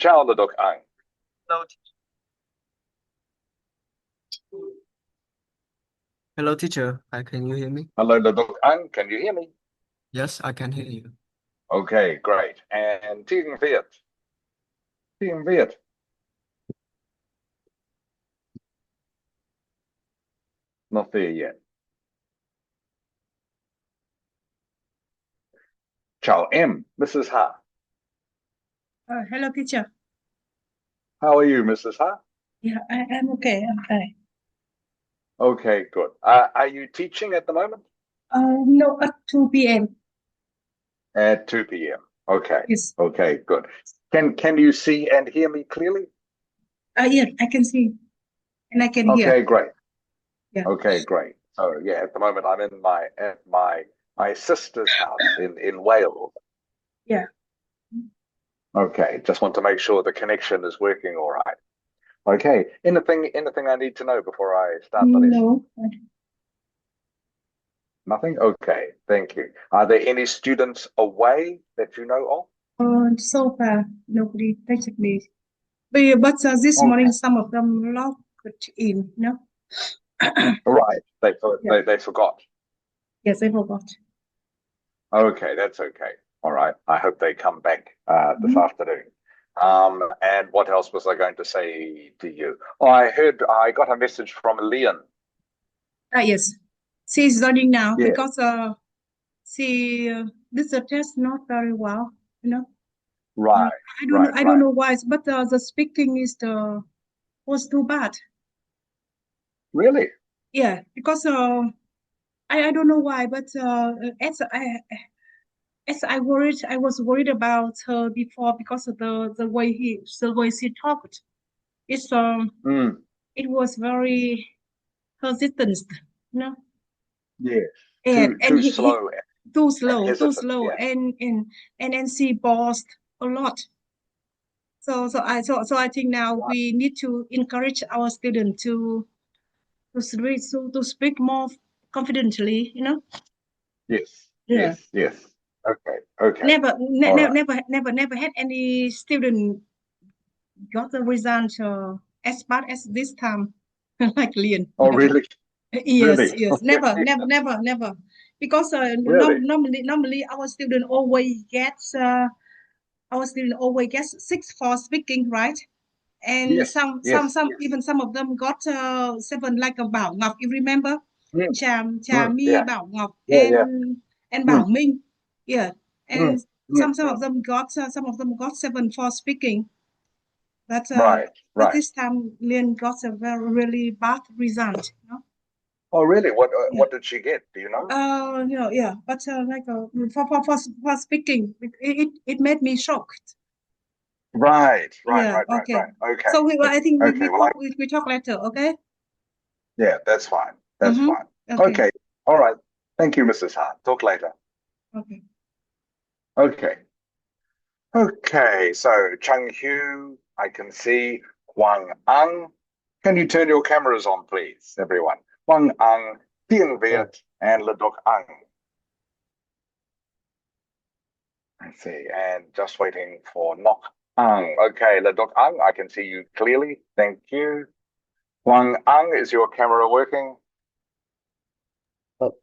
chào là Độc An. Hello, teacher. Can you hear me? Hello là Độc An, can you hear me? Yes, I can hear you. Okay, great. And tiếng Việt. Tiếng Việt. Not there yet. Chào em, Mrs. Ha. Hello, teacher. How are you, Mrs. Ha? Yeah, I'm okay. I'm fine. Okay, good. Are you teaching at the moment? No, at 2 p.m. At 2 p.m. Okay. Yes. Okay, good. Can you see and hear me clearly? Yeah, I can see and I can hear. Okay, great. Yeah. Okay, great. So yeah, at the moment I'm in my sister's house in Wales. Yeah. Okay, just want to make sure the connection is working all right. Okay, anything I need to know before I start the lesson? No. Nothing? Okay, thank you. Are there any students away that you know So far nobody texted me. But this of? morning Okay, some of them logged in. No. right. Yeah. They forgot. Yes, I forgot. Okay, that's okay. All right. I hope they come back this Mhm. afternoon. And what else was I going to say to you? Oh, I got a message from Leon. Yes, she's learning now Yeah, because she did the test not very well. You know. right, I don't know. right, I don't right. know why, but the speaking is was too bad. Really? Yeah, because I don't know why, but I was worried about her before because of the way she talked. It's Mm, it was very hesitant, you know, yes. and Too he slow and too hesitant. slow, Yeah. and then she paused a lot. So I think now Right. we need to encourage our students to speak more confidently, you know. Yes, Yeah. yes, yes. Okay, okay. All right. Never had any student got the result as bad as this time, like Lian. Oh, Never. really? Yes, Really? yes. Okay. Never. Because Really? normally our student always gets 6 for speaking, right? And Yes, yes, some yes. even some of them got 7, like a Bảo Ngọc. You remember? Mm, Trà My, yeah, Bảo Ngọc, yeah, yeah. and Mm, Bảo Minh. Yeah, mm, and mm, some mm. of them got 7 for speaking. But Right, right. this time Lian got a very really bad result. You know? Oh, really? Yeah. What did she get? Do you know? Yeah. But like for speaking, it made me shocked. Right, right, Yeah. right, right, Okay. right. Okay, So I think okay. Well, we talk later. Okay. yeah, that's fine. That's Mm-hmm. fine. Okay. Okay. All right. Thank you, Mrs. Hart. Talk later. Okay. Okay. Okay. So Chung Hu, I can see Huang Ang. Can you turn your cameras on, please, everyone? Huang Ang, Tien Oh, Viet, and Ledok Ang. I see. And just waiting for Nok Ang. Okay, Ledok Ang, I can see you clearly. Thank you. Huang Ang, is your camera working? oh,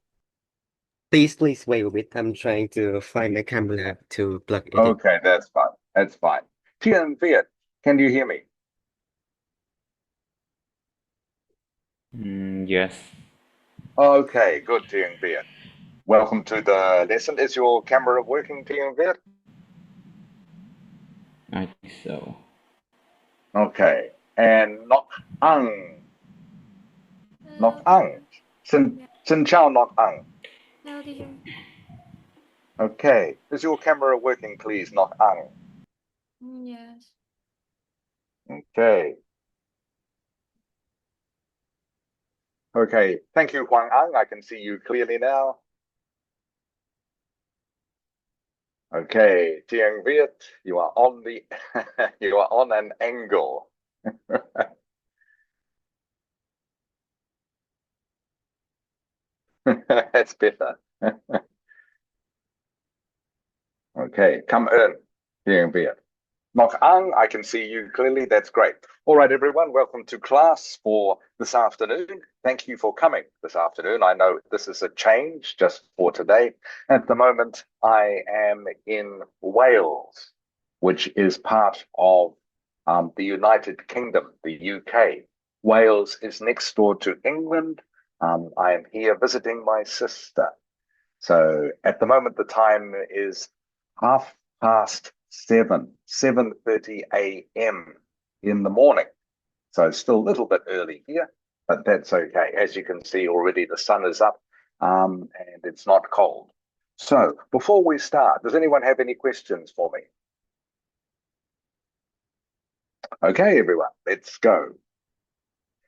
please wait a bit. I'm trying to find the camera to plug it in. Okay, that's fine. That's fine. Tien Viet, can you hear me? Yes, Okay, good, Tien Viet. Welcome to the lesson. Is your camera working, Tien Viet? I think so. Okay. And Nok Ang. Nok Ang. Xin chào Nok Ang. Hello, teacher. Okay. Is your camera working, please, Nok Ang? Yes. Okay. Okay. Thank you, Huang Ang. I can see you clearly now. Okay, Tiang Viet, you are on the you are on an angle. That's better. Okay, come in, Tiang Viet. Nok Ang, I can see you clearly. That's great. All right, everyone, welcome to class for this afternoon. Thank you for coming this afternoon. I know this is a change just for today. At the moment, I am in Wales, which is part of the United Kingdom, the UK. Wales is next door to England. I am here visiting my sister. So at the moment, the time is 7:30 a.m. in the morning. So still a little bit early here, but that's okay. As you can see already, the sun is up and it's not cold. So before we start, does anyone have any questions for me? Okay, everyone, let's go.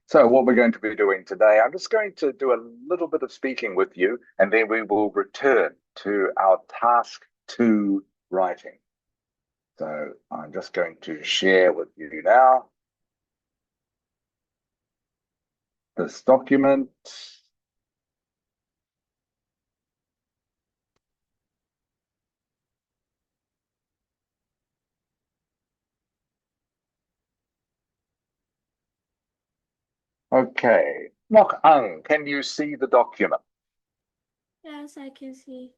So what we're going to be doing today, I'm just going to do a little bit of speaking with you, and then we will return to our task 2 writing. So I'm just going to share with you now this document. Okay. Nok Ang, can you see the document? Yes, I can see.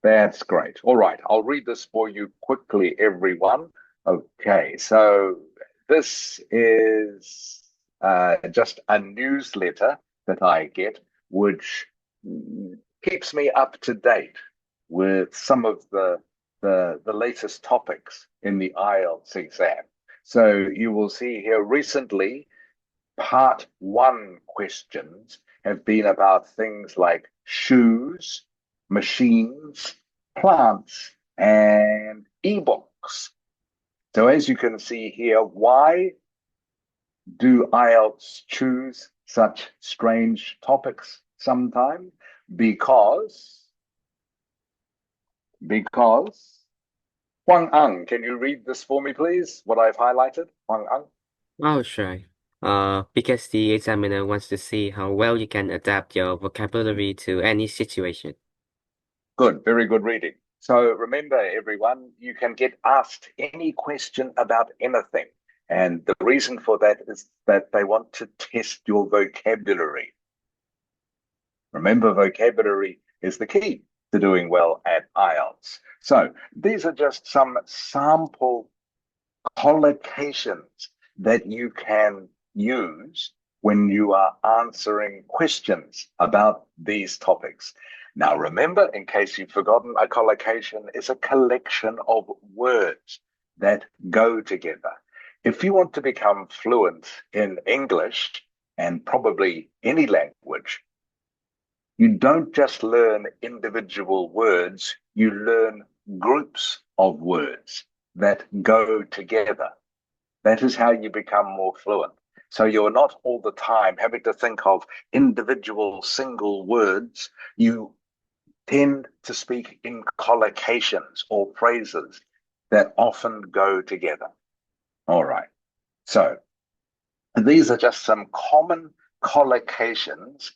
That's great. All right, I'll read this for you quickly, everyone. Okay, so this is just a newsletter that I get, which keeps me up to date with some of the latest topics in the Ielts exam. So you will see here recently, part 1 questions have been about things like shoes, machines, plants, and ebooks. So as you can see here, why do IELTS choose such strange topics sometimes? Because Huang Ang, can you read this for me, please? What I've highlighted, Huang Ang. I'll try. Because the examiner wants to see how well you can adapt your vocabulary to any situation. Good, very good reading. So remember, everyone, you can get asked any question about anything. And the reason for that is that they want to test your vocabulary. Remember, vocabulary is the key to doing well at IELTS. So these are just some sample collocations that you can use when you are answering questions about these topics. Now, remember, in case you've forgotten, a collocation is a collection of words that go together. If you want to become fluent in English and probably any language, you don't just learn individual words, you learn groups of words that go together. That is how you become more fluent. So you're not all the time having to think of individual single words. You tend to speak in collocations or phrases that often go together. All right. So these are just some common collocations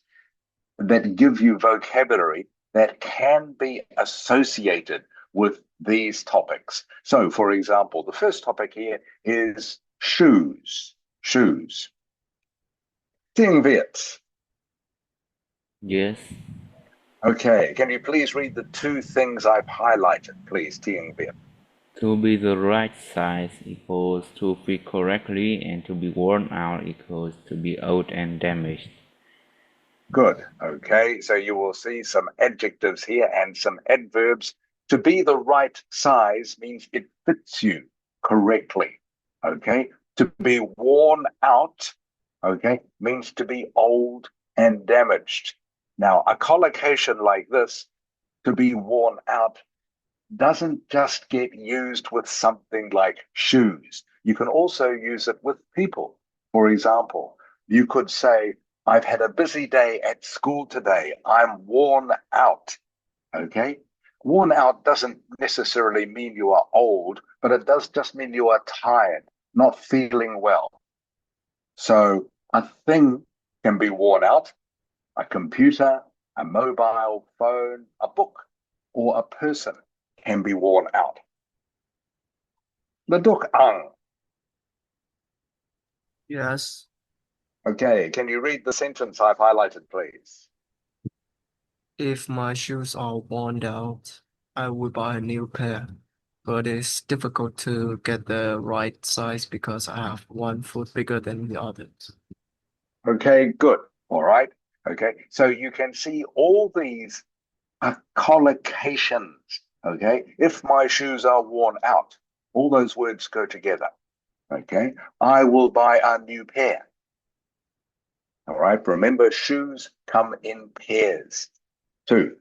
that give you vocabulary that can be associated with these topics. So, for example, the first topic here is shoes. Shoes. Tiếng Việt. Yes. Okay, can you please read the 2 things I've highlighted, please, Tiếng Việt? To be the right size equals to fit correctly, and to be worn out equals to be old and damaged. Good. Okay, so you will see some adjectives here and some adverbs. To be the right size means it fits you correctly. Okay, to be worn out, okay, means to be old and damaged. Now, a collocation like this, to be worn out, doesn't just get used with something like shoes. You can also use it with people. For example, you could say, I've had a busy day at school today. I'm worn out. Okay? Worn out doesn't necessarily mean you are old, but it does just mean you are tired, not feeling well. So a thing can be worn out, a computer, a mobile phone, a book, or a person can be worn out. Leduk ang. Yes. Okay, can you read the sentence I've highlighted, please? If my shoes are worn out, I will buy a new pair. But it's difficult to get the right size because I have one foot bigger than the others. Okay, good. All right. Okay, so you can see all these are collocations. Okay, if my shoes are worn out, all those words go together. Okay, I will buy a new pair. All right, remember shoes come in pairs too.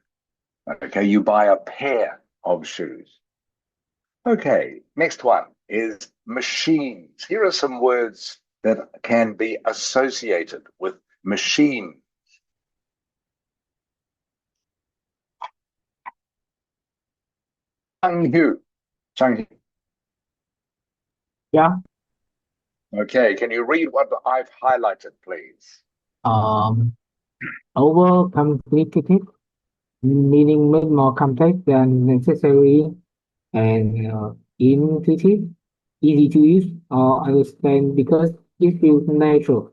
Okay, you buy a pair of shoes. Okay, next one is machines. Here are some words that can be associated with machine. Changhu. Changhu. Yeah. Okay, can you read what I've highlighted, please? Over complicated, meaning made more complex than necessary, and intuitive, easy to use or understand because it feels natural.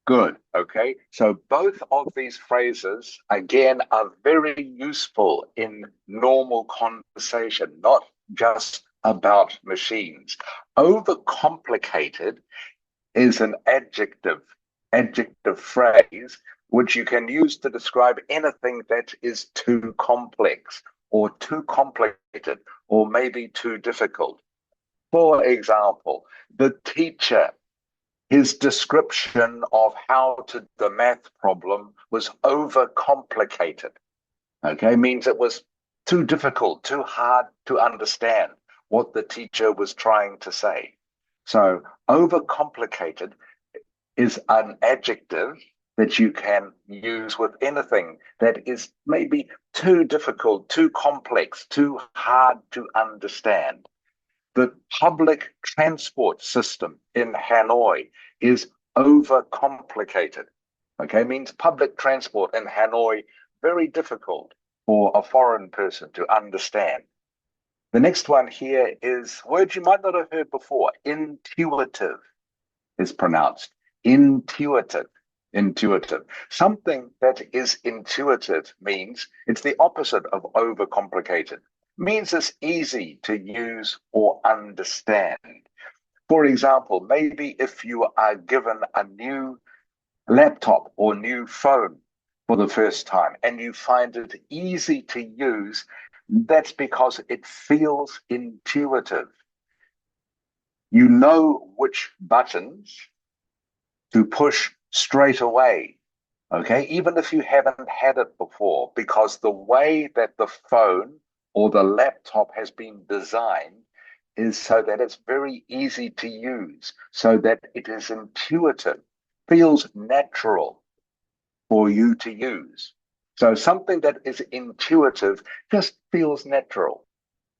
Good. Okay, so both of these phrases, again, are very useful in normal conversation, not just about machines. Overcomplicated is an adjective phrase which you can use to describe anything that is too complex or too complicated or maybe too difficult. For example, the teacher, his description of how to do the math problem was overcomplicated. Okay, means it was too difficult, too hard to understand what the teacher was trying to say. So overcomplicated is an adjective that you can use with anything that is maybe too difficult, too complex, too hard to understand. The public transport system in Hanoi is overcomplicated. Okay, means public transport in Hanoi very difficult for a foreign person to understand. The next one here is words you might not have heard before. Intuitive is pronounced intuitive. Intuitive. Something that is intuitive means it's the opposite of overcomplicated. Means it's easy to use or understand. For example, maybe if you are given a new laptop or new phone for the first time and you find it easy to use, that's because it feels intuitive. You know which buttons to push straight away, okay? Even if you haven't had it before, because the way that the phone or the laptop has been designed is so that it's very easy to use, so that it is intuitive, feels natural for you to use. So something that is intuitive just feels natural,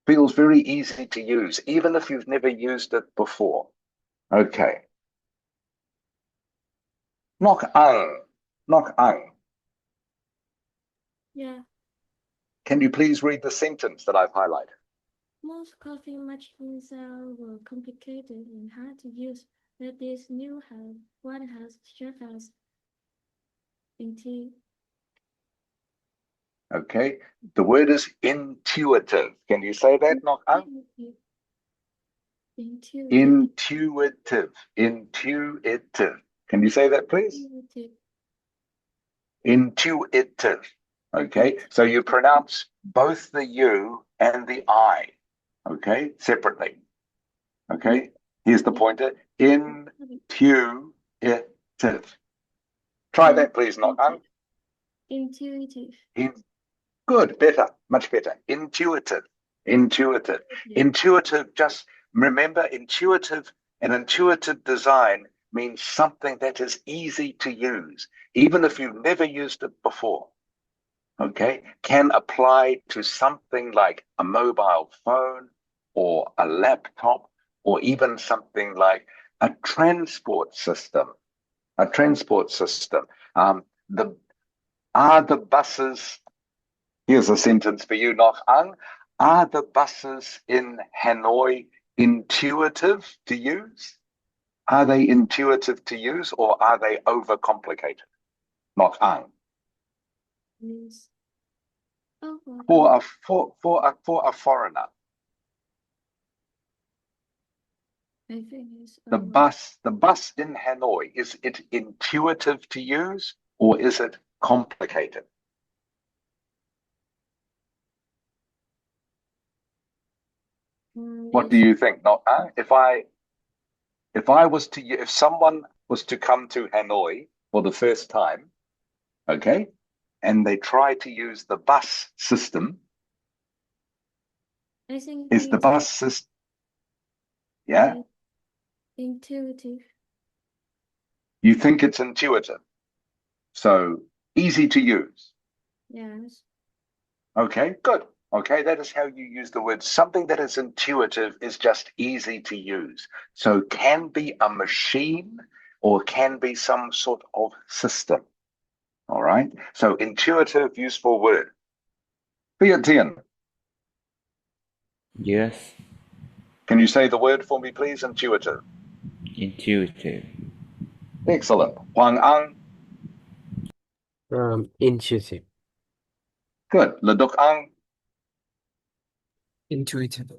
feels very easy to use, even if you've never used it before. Okay. Nok ang. Nok ang. Yeah. Can you please read the sentence that I've highlighted? Most coffee machines are complicated and hard to use, but this new one has surface into. Okay. The word is intuitive. Can you say that, Nok ang? Intuitive. Intuitive. Can you say that, please? Intuitive. Intuitive. Okay. So you pronounce both the U and the I, okay, separately. Okay. Here's the pointer. Intuitive. Try that, please, Nok ang. Intuitive. Good, better, much better. Intuitive. Intuitive. Intuitive, just remember, intuitive and intuitive design means something that is easy to use, even if you've never used it before. Okay, can apply to something like a mobile phone or a laptop or even something like a transport system. A transport system. Are the buses, here's a sentence for you, Nok Ang, are the buses in Hanoi intuitive to use? Are they intuitive to use or are they overcomplicated? Not ang. Is over. For a foreigner, I think it's the bus in Hanoi, is it intuitive to use or is it complicated? What do you think? Not if someone was to come to Hanoi for the first time, okay, and they try to use the bus system, I think is the bus system, yeah? intuitive. You think it's intuitive, so easy to use. Yes. Okay, good. Okay, that is how you use the word. Something that is intuitive is just easy to use. So can be a machine or can be some sort of system. All right. So intuitive, useful word. Tian, Yes, can you say the word for me, please? Intuitive. intuitive. Excellent. Huang Ang. Intuitive. Good. Leduk Ang. Intuitive.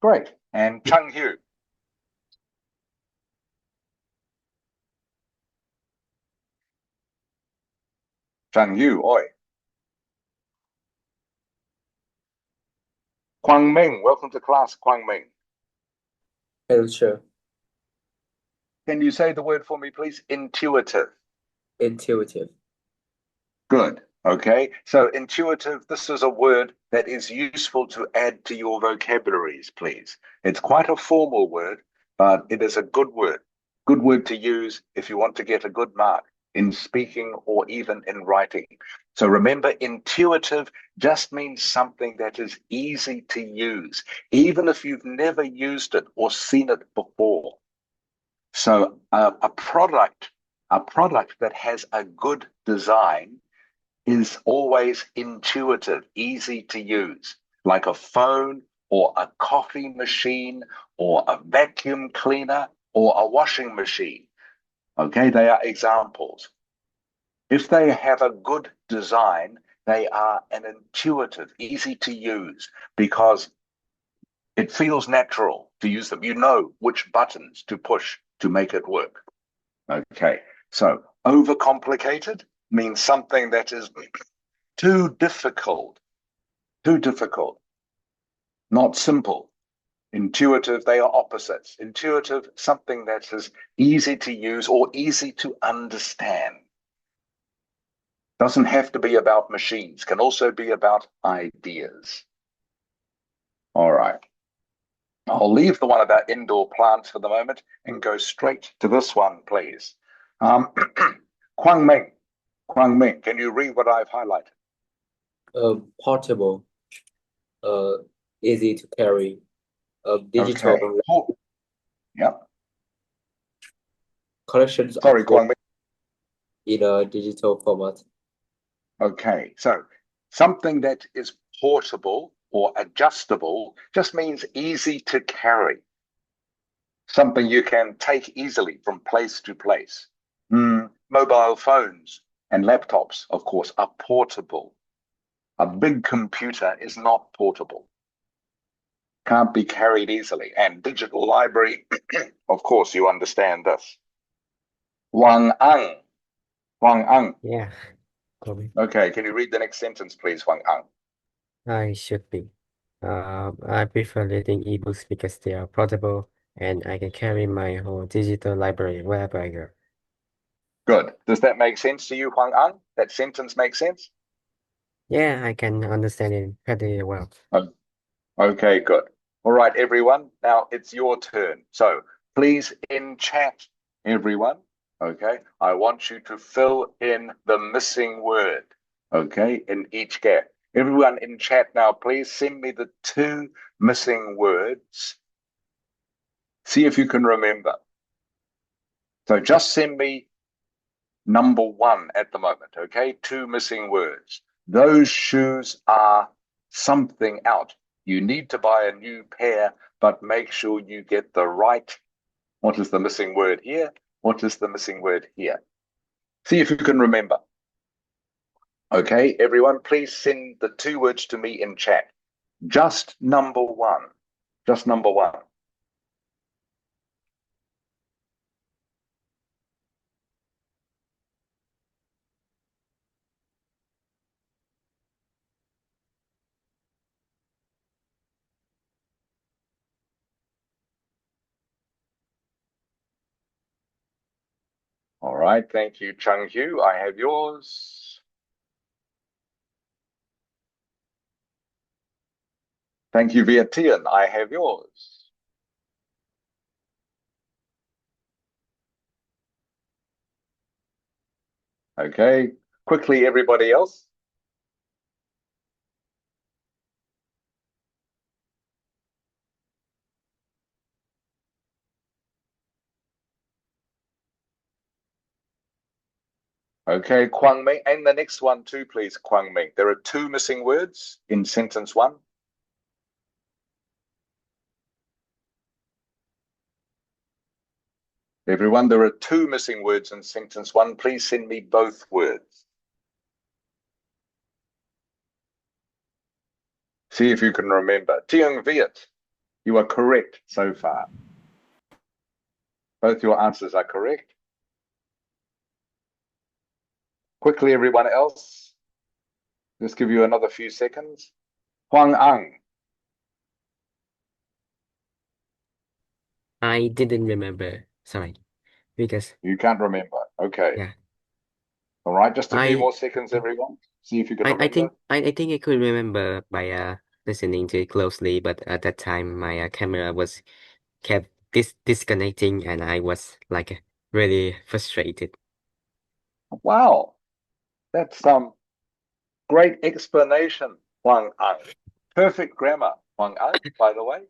Great. And Chung Hu. Chung Hu, oi. Kwang Ming, welcome to class, Kwang Ming. Hello, sir. Can you say the word for me, please? Intuitive. Intuitive. Good. Okay. So intuitive, this is a word that is useful to add to your vocabularies, please. It's quite a formal word, but it is a good word. Good word to use if you want to get a good mark in speaking or even in writing. So remember, intuitive just means something that is easy to use, even if you've never used it or seen it before. So a product that has a good design is always intuitive, easy to use, like a phone or a coffee machine or a vacuum cleaner or a washing machine. Okay, they are examples. If they have a good design, they are an intuitive, easy to use because it feels natural to use them. You know which buttons to push to make it work. Okay, so overcomplicated means something that is too difficult, not simple. Intuitive, they are opposites. Intuitive, something that is easy to use or easy to understand. Doesn't have to be about machines, can also be about ideas. All right. I'll leave the one about indoor plants for the moment and go straight to this one, please. Kwang Ming, can you read what I've highlighted? Portable. Easy to carry. Digital. Okay. Oh, yep. Collections Sorry, of Kwang Ming. in a digital format. Okay, so something that is portable or adjustable just means easy to carry. Something you can take easily from place to place. Mobile phones and laptops, of course, are portable. A big computer is not portable. Can't be carried easily. And digital library, of course, you understand this. Wang Ang. Yeah. Probably. Okay, can you read the next sentence, please, Wang Ang? I should be. I prefer reading ebooks because they are portable and I can carry my whole digital library wherever I go. Good. Does that make sense to you, Huang Ang? That sentence makes sense? Yeah, I can understand it pretty well. Okay, good. All right, everyone. Now it's your turn. So please in chat, everyone. Okay. I want you to fill in the missing word. Okay. In each gap. Everyone in chat now, please send me the 2 missing words. See if you can remember. So just send me number 1 at the moment. Okay. 2 missing words. Those shoes are something out. You need to buy a new pair, but make sure you get the right. What is the missing word here? What is the missing word here? See if you can remember. Okay, everyone, please send the 2 words to me in chat. Just number one. Just number one. All right, thank you, Chung Hu. I have yours. Thank you, Viet Tien. I have yours. Okay, quickly, everybody else. Okay, Kwang Ming, and the next one too, please, Kwang Ming. There are 2 missing words in sentence 1. Everyone, there are 2 missing words in sentence 1. Please send me both words. See if you can remember. Tieng Viet, you are correct so far. Both your answers are correct. Quickly, everyone else. Just give you another few seconds. Huang Ang. I didn't remember. Sorry, because You can't remember. Okay. yeah, All right, just a few I more seconds, everyone. See if you can I remember. think I think I could remember by listening to it closely, but at that time my camera was kept disconnecting, and I was like really frustrated. Wow, that's some great explanation, Huang Ang. Perfect grammar, Huang Ang, by the way.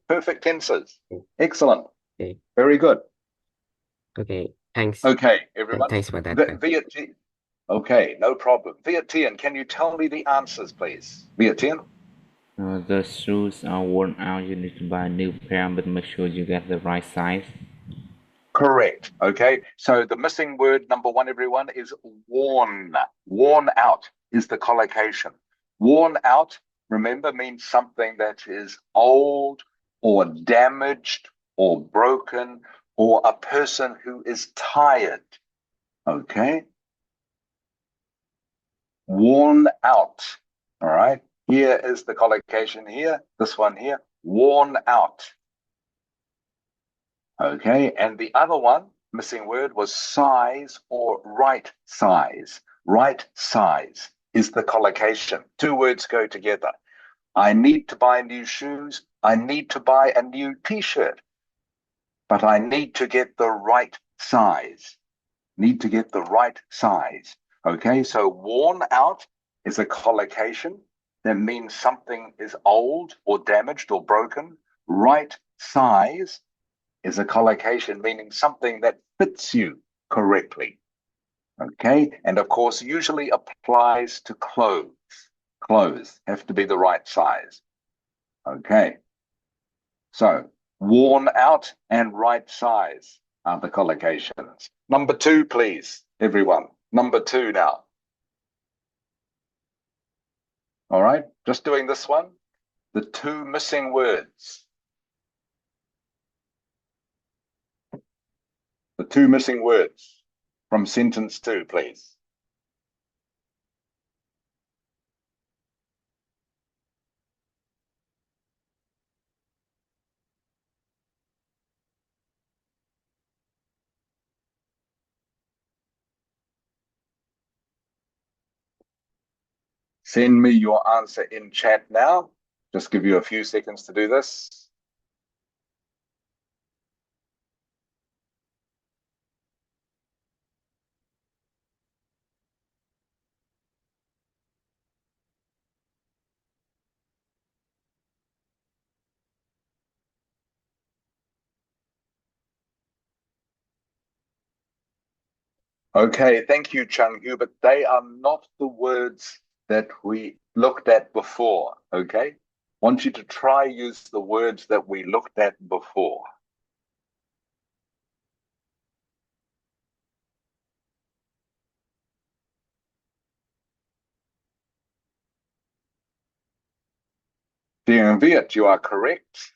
Perfect tenses. Excellent. Okay, Very good. okay, thanks. Okay, everyone. Thanks for that. Man. Viet Tien. Okay, no problem. Viet Tien, can you tell me the answers, please? Viet Tien? The shoes are worn out. You need to buy a new pair, but make sure you get the right size. Correct. Okay, so the missing word number 1, everyone, is worn. Worn out is the collocation. Worn out, remember, means something that is old or damaged or broken, or a person who is tired. Okay? Worn out. All right? Here is the collocation here, this one here, worn out. Okay, and the other one, missing word, was size or right size. Right size is the collocation. 2 words go together. I need to buy new shoes. I need to buy a new t-shirt. But I need to get the right size. Need to get the right size. Okay, so worn out is a collocation that means something is old or damaged or broken. Right size is a collocation meaning something that fits you correctly. Okay, and of course, usually applies to clothes. Clothes have to be the right size. Okay, so worn out and right size are the collocations. Number 2, please, everyone. Number 2 now. All right, just doing this one. The 2 missing words. The 2 missing words from sentence 2, please. Send me your answer in chat now. Just give you a few seconds to do this. Okay, thank you, Chung Hu, but they are not the words that we looked at before, okay? want you to try use the words that we looked at before. Dear Viet, you are correct.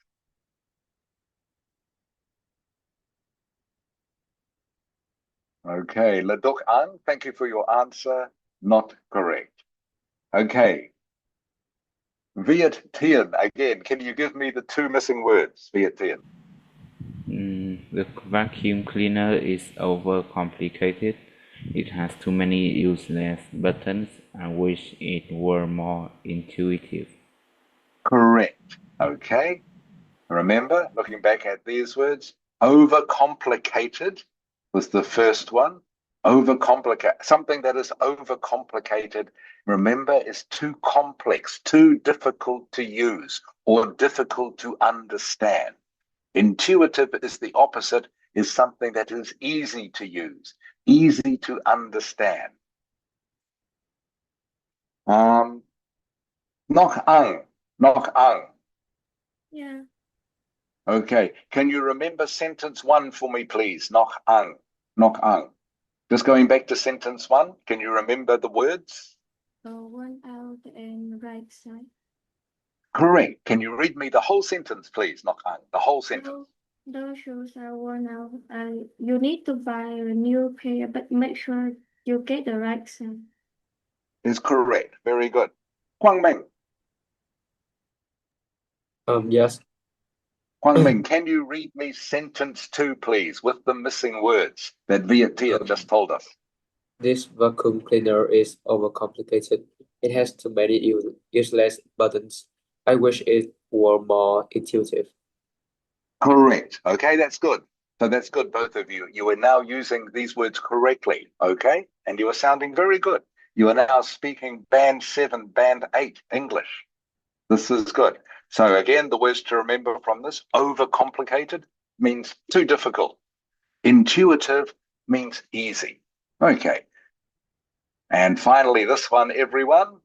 Okay, Laduk An, thank you for your answer. Not correct. Okay. Viet Tien, again, can you give me the two missing words, Viet Tien? The vacuum cleaner is overcomplicated. It has too many useless buttons. I wish it were more intuitive. Correct. Okay. Remember, looking back at these words, overcomplicated was the first one. Overcomplicate, something that is overcomplicated, remember, is too complex, too difficult to use, or difficult to understand. Intuitive is the opposite, is something that is easy to use, easy to understand. Nok ang, nok ang. Yeah. Okay, can you remember sentence one for me, please? Nok ang, nok ang. Just going back to sentence one, can you remember the words? One out and right side. Correct. Can you read me the whole sentence, please? Nok ang, the whole sentence. Those shoes are worn out. You need to buy a new pair, but make sure you get the right size. Is correct. Very good. Quang Ming. Yes. Quang Ming, can you read me sentence two, please, with the missing words that Viet Tian just told us? This vacuum cleaner is overcomplicated. It has too many useless buttons. I wish it were more intuitive. Correct. Okay, that's good. So that's good, both of you. You are now using these words correctly, okay? And you are sounding very good. You are now speaking band 7, band 8 English. This is good. So again, the words to remember from this, overcomplicated means too difficult. Intuitive means easy. Okay. And finally, this one, everyone,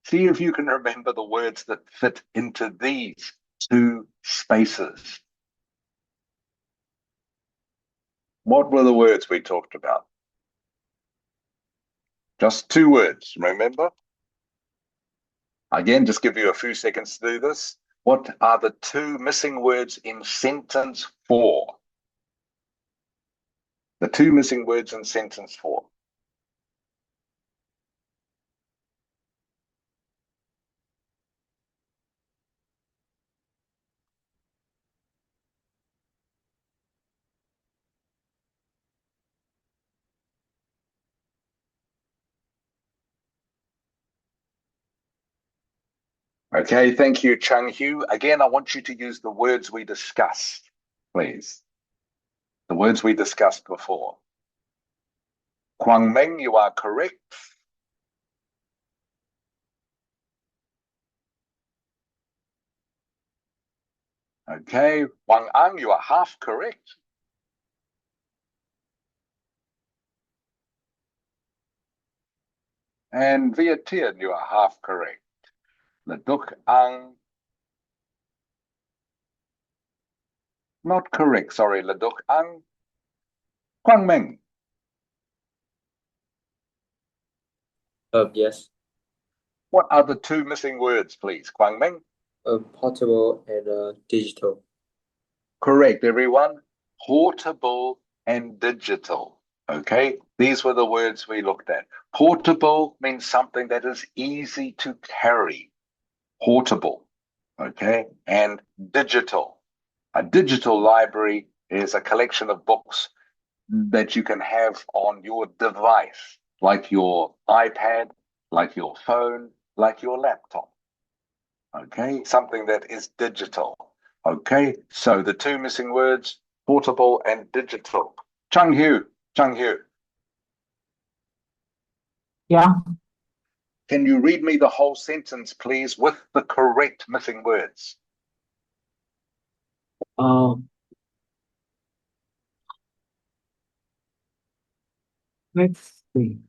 see if you can remember the words that fit into these two spaces. What were the words we talked about? Just two words, remember? Again, just give you a few seconds to do this. What are the two missing words in sentence 4? The two missing words in sentence 4. Okay, thank you, Chung Hu. Again, I want you to use the words we discussed, please. The words we discussed before. Quang Ming, you are correct. Okay, Wang Ang, you are half correct. And Viet Tian, you are half correct. Laduk Ang, not correct, sorry, Laduk Ang. Quang Ming. Yes. What are the two missing words, please? Quang Ming? Portable and digital. Correct, everyone. Portable and digital. Okay, these were the words we looked at. Portable means something that is easy to carry. Portable. Okay, and digital. A digital library is a collection of books that you can have on your device, like your iPad, like your phone, like your laptop. Okay, something that is digital. Okay, so the two missing words, portable and digital. Chung Hu. Yeah. Can you read me the whole sentence, please, with the correct missing words? Let's see.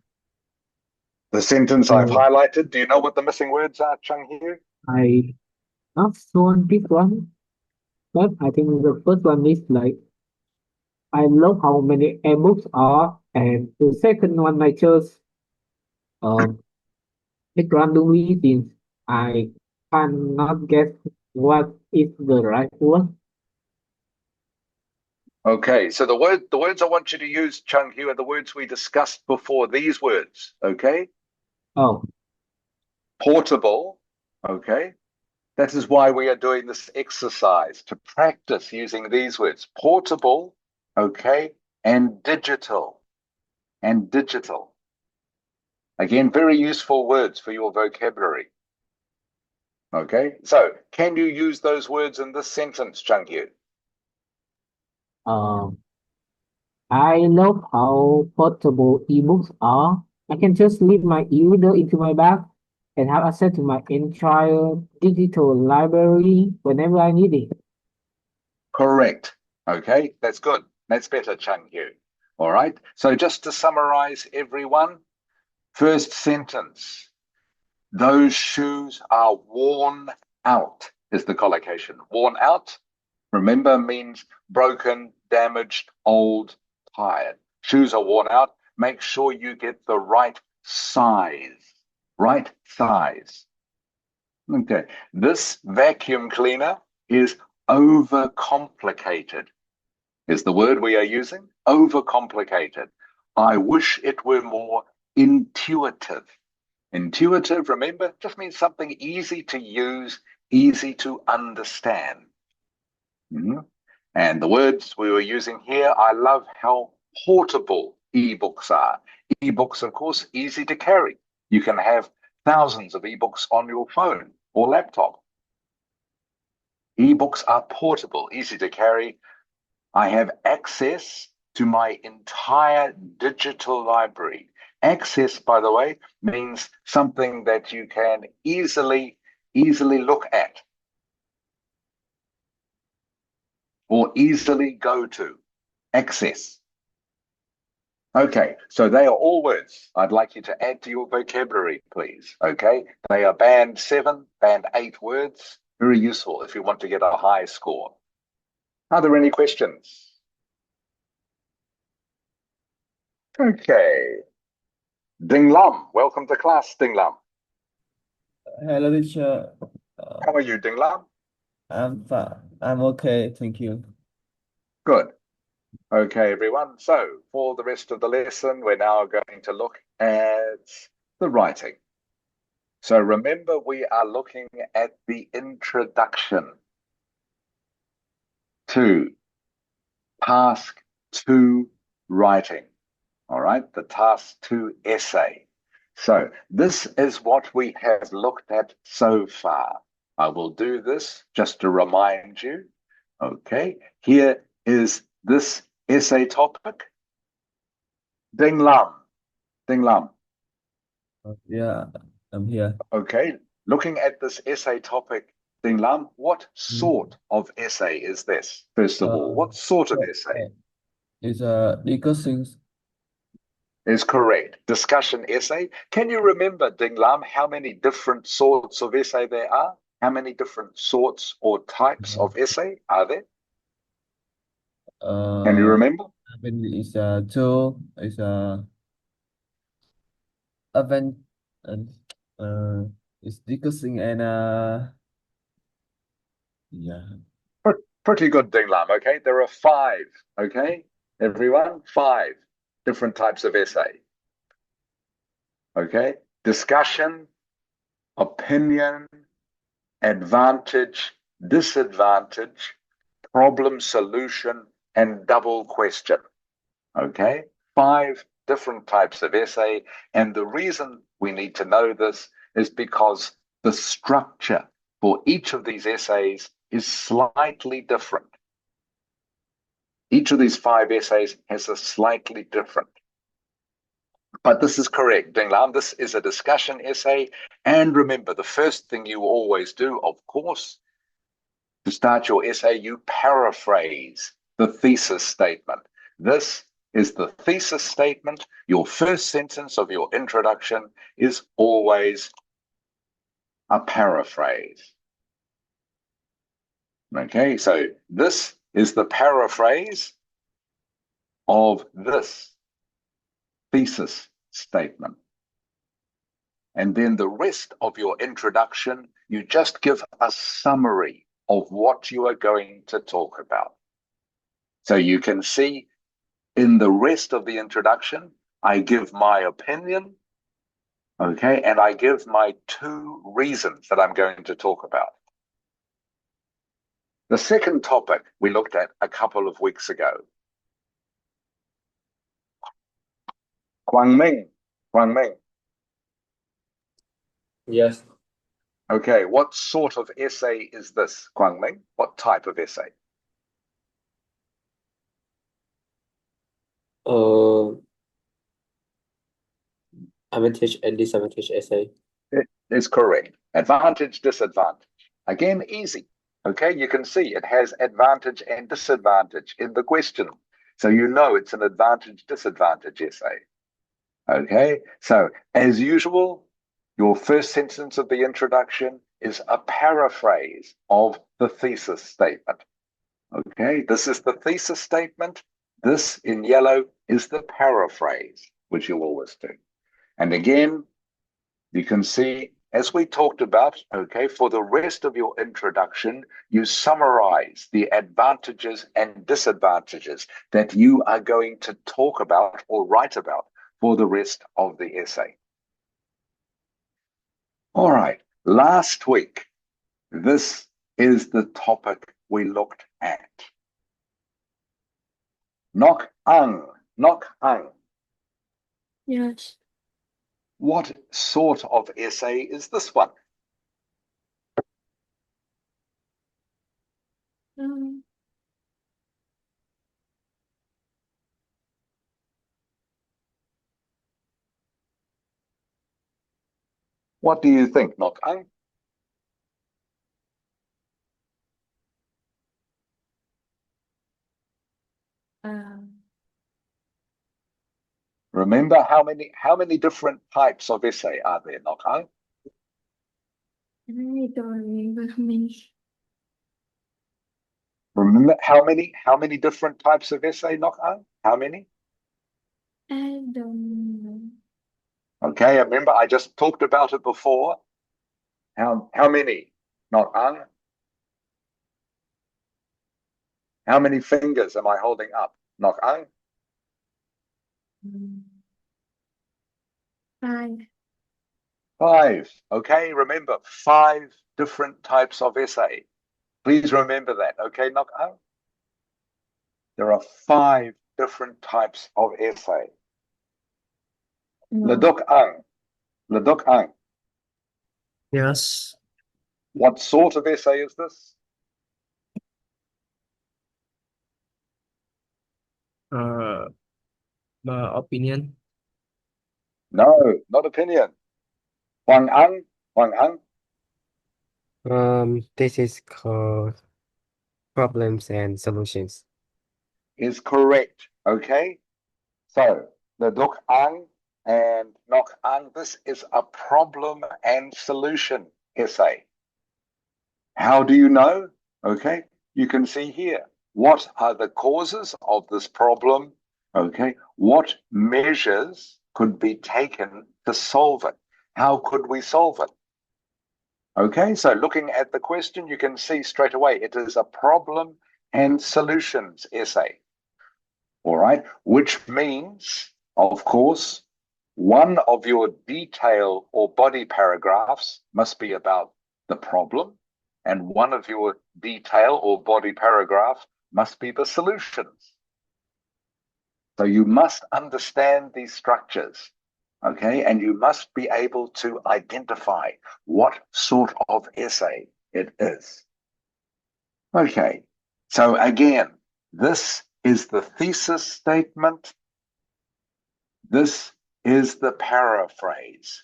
The sentence I've highlighted, do you know what the missing words are, Chung Hu? I not so on this one, but I think the first one is like I love how many ebooks are, and the second one I chose um pick randomly since I cannot guess what is the right one. Okay, so the words I want you to use, Chung Hu, are the words we discussed before. These words, okay? Oh, Portable, okay? That is why we are doing this exercise, to practice using these words. Portable, okay, and digital. And digital. Again, very useful words for your vocabulary. Okay, so can you use those words in this sentence, Chung Hu? um, I love how portable ebooks are. I can just leave my e-reader into my bag and have access to my entire digital library whenever I need it. Correct. Okay, that's good. That's better, Chung Hu. All right, so just to summarize, everyone, first sentence, those shoes are worn out is the collocation. Worn out, remember, means broken, damaged, old, tired. Shoes are worn out. Make sure you get the right size. Right size. Okay. This vacuum cleaner is overcomplicated, is the word we are using. Overcomplicated. I wish it were more intuitive. Intuitive, remember, just means something easy to use, easy to understand. And the words we were using here, I love how portable ebooks are. Ebooks, of course, easy to carry. You can have thousands of ebooks on your phone or laptop. Ebooks are portable, easy to carry. I have access to my entire digital library. Access, by the way, means something that you can easily look at or easily go to. Access. Okay, so they are all words I'd like you to add to your vocabulary, please. Okay, they are band 7, band 8 words. Very useful if you want to get a high score. Are there any questions? Okay. Ding Lam, welcome to class, Ding Lam. Hello, teacher. How are you, Ding Lam? I'm fine. I'm okay. Thank you. Good. Okay, everyone. So for the rest of the lesson, we're now going to look at the writing. So remember, we are looking at the introduction to task 2 writing. All right, the task 2 essay. So this is what we have looked at so far. I will do this just to remind you. Okay, here is this essay topic. Ding Lam. Ding Lam. Yeah, I'm here. Okay, looking at this essay topic, Ding Lam, what sort of essay is this? First of all, what sort of essay? It's legal things. Is correct. Discussion essay. Can you remember, Ding Lam, how many different sorts of essay there are? How many different sorts or types of essay are there? Can you remember? When it's two, it's event, and it's discussing and yeah. Pretty good, Ding Lam. Okay, there are 5. Okay, everyone, 5 different types of essay. Okay, discussion, opinion, advantage, disadvantage, problem solution, and double question. Okay, 5 different types of essay. And the reason we need to know this is because the structure for each of these essays is slightly different. Each of these 5 essays has a slightly different. But this is correct, Ding Lam. This is a discussion essay. And remember, the first thing you always do, of course, to start your essay, you paraphrase the thesis statement. This is the thesis statement. Your first sentence of your introduction is always a paraphrase. Okay, so this is the paraphrase of this thesis statement. And then the rest of your introduction, you just give a summary of what you are going to talk about. So you can see in the rest of the introduction, I give my opinion, okay, and I give my 2 reasons that I'm going to talk about. The second topic we looked at a couple of weeks ago. Quang Ming. Yes. Okay, what sort of essay is this, Quang Ming? What type of essay? Advantage and disadvantage essay. It is correct. Advantage, disadvantage. Again, easy. Okay, you can see it has advantage and disadvantage in the question. So you know it's an advantage, disadvantage essay. Okay, so as usual, your first sentence of the introduction is a paraphrase of the thesis statement. Okay, this is the thesis statement. This in yellow is the paraphrase, which you'll always do. And again, you can see, as we talked about, okay, for the rest of your introduction, you summarize the advantages and disadvantages that you are going to talk about or write about for the rest of the essay. All right, last week, this is the topic we looked at. Nok ang. Yes. What sort of essay is this one? What do you think, Nok ang? Remember how many different types of essay are there, Nok ang? I don't remember how many. Remember how many different types of essay, Nok ang? How many? I don't know. Okay, remember I just talked about it before. How many, Nok ang? How many fingers am I holding up, Nok ang? 5. 5. Okay, remember 5 different types of essay. Please remember that, okay, Nok ang? There are 5 different types of essay. Ledok ang. Yes. What sort of essay is this? My opinion. No, not opinion. Huang ang. This is called problems and solutions. Is correct, okay? So, Ledok ang and Nok ang, this is a problem and solution essay. How do you know? Okay, you can see here. What are the causes of this problem? Okay, what measures could be taken to solve it? How could we solve it? Okay, so looking at the question, you can see straight away it is a problem and solutions essay. All right, which means, of course, one of your detail or body paragraphs must be about the problem, and one of your detail or body paragraph must be the solutions. So you must understand these structures, okay? And you must be able to identify what sort of essay it is. Okay, so again, this is the thesis statement. This is the paraphrase.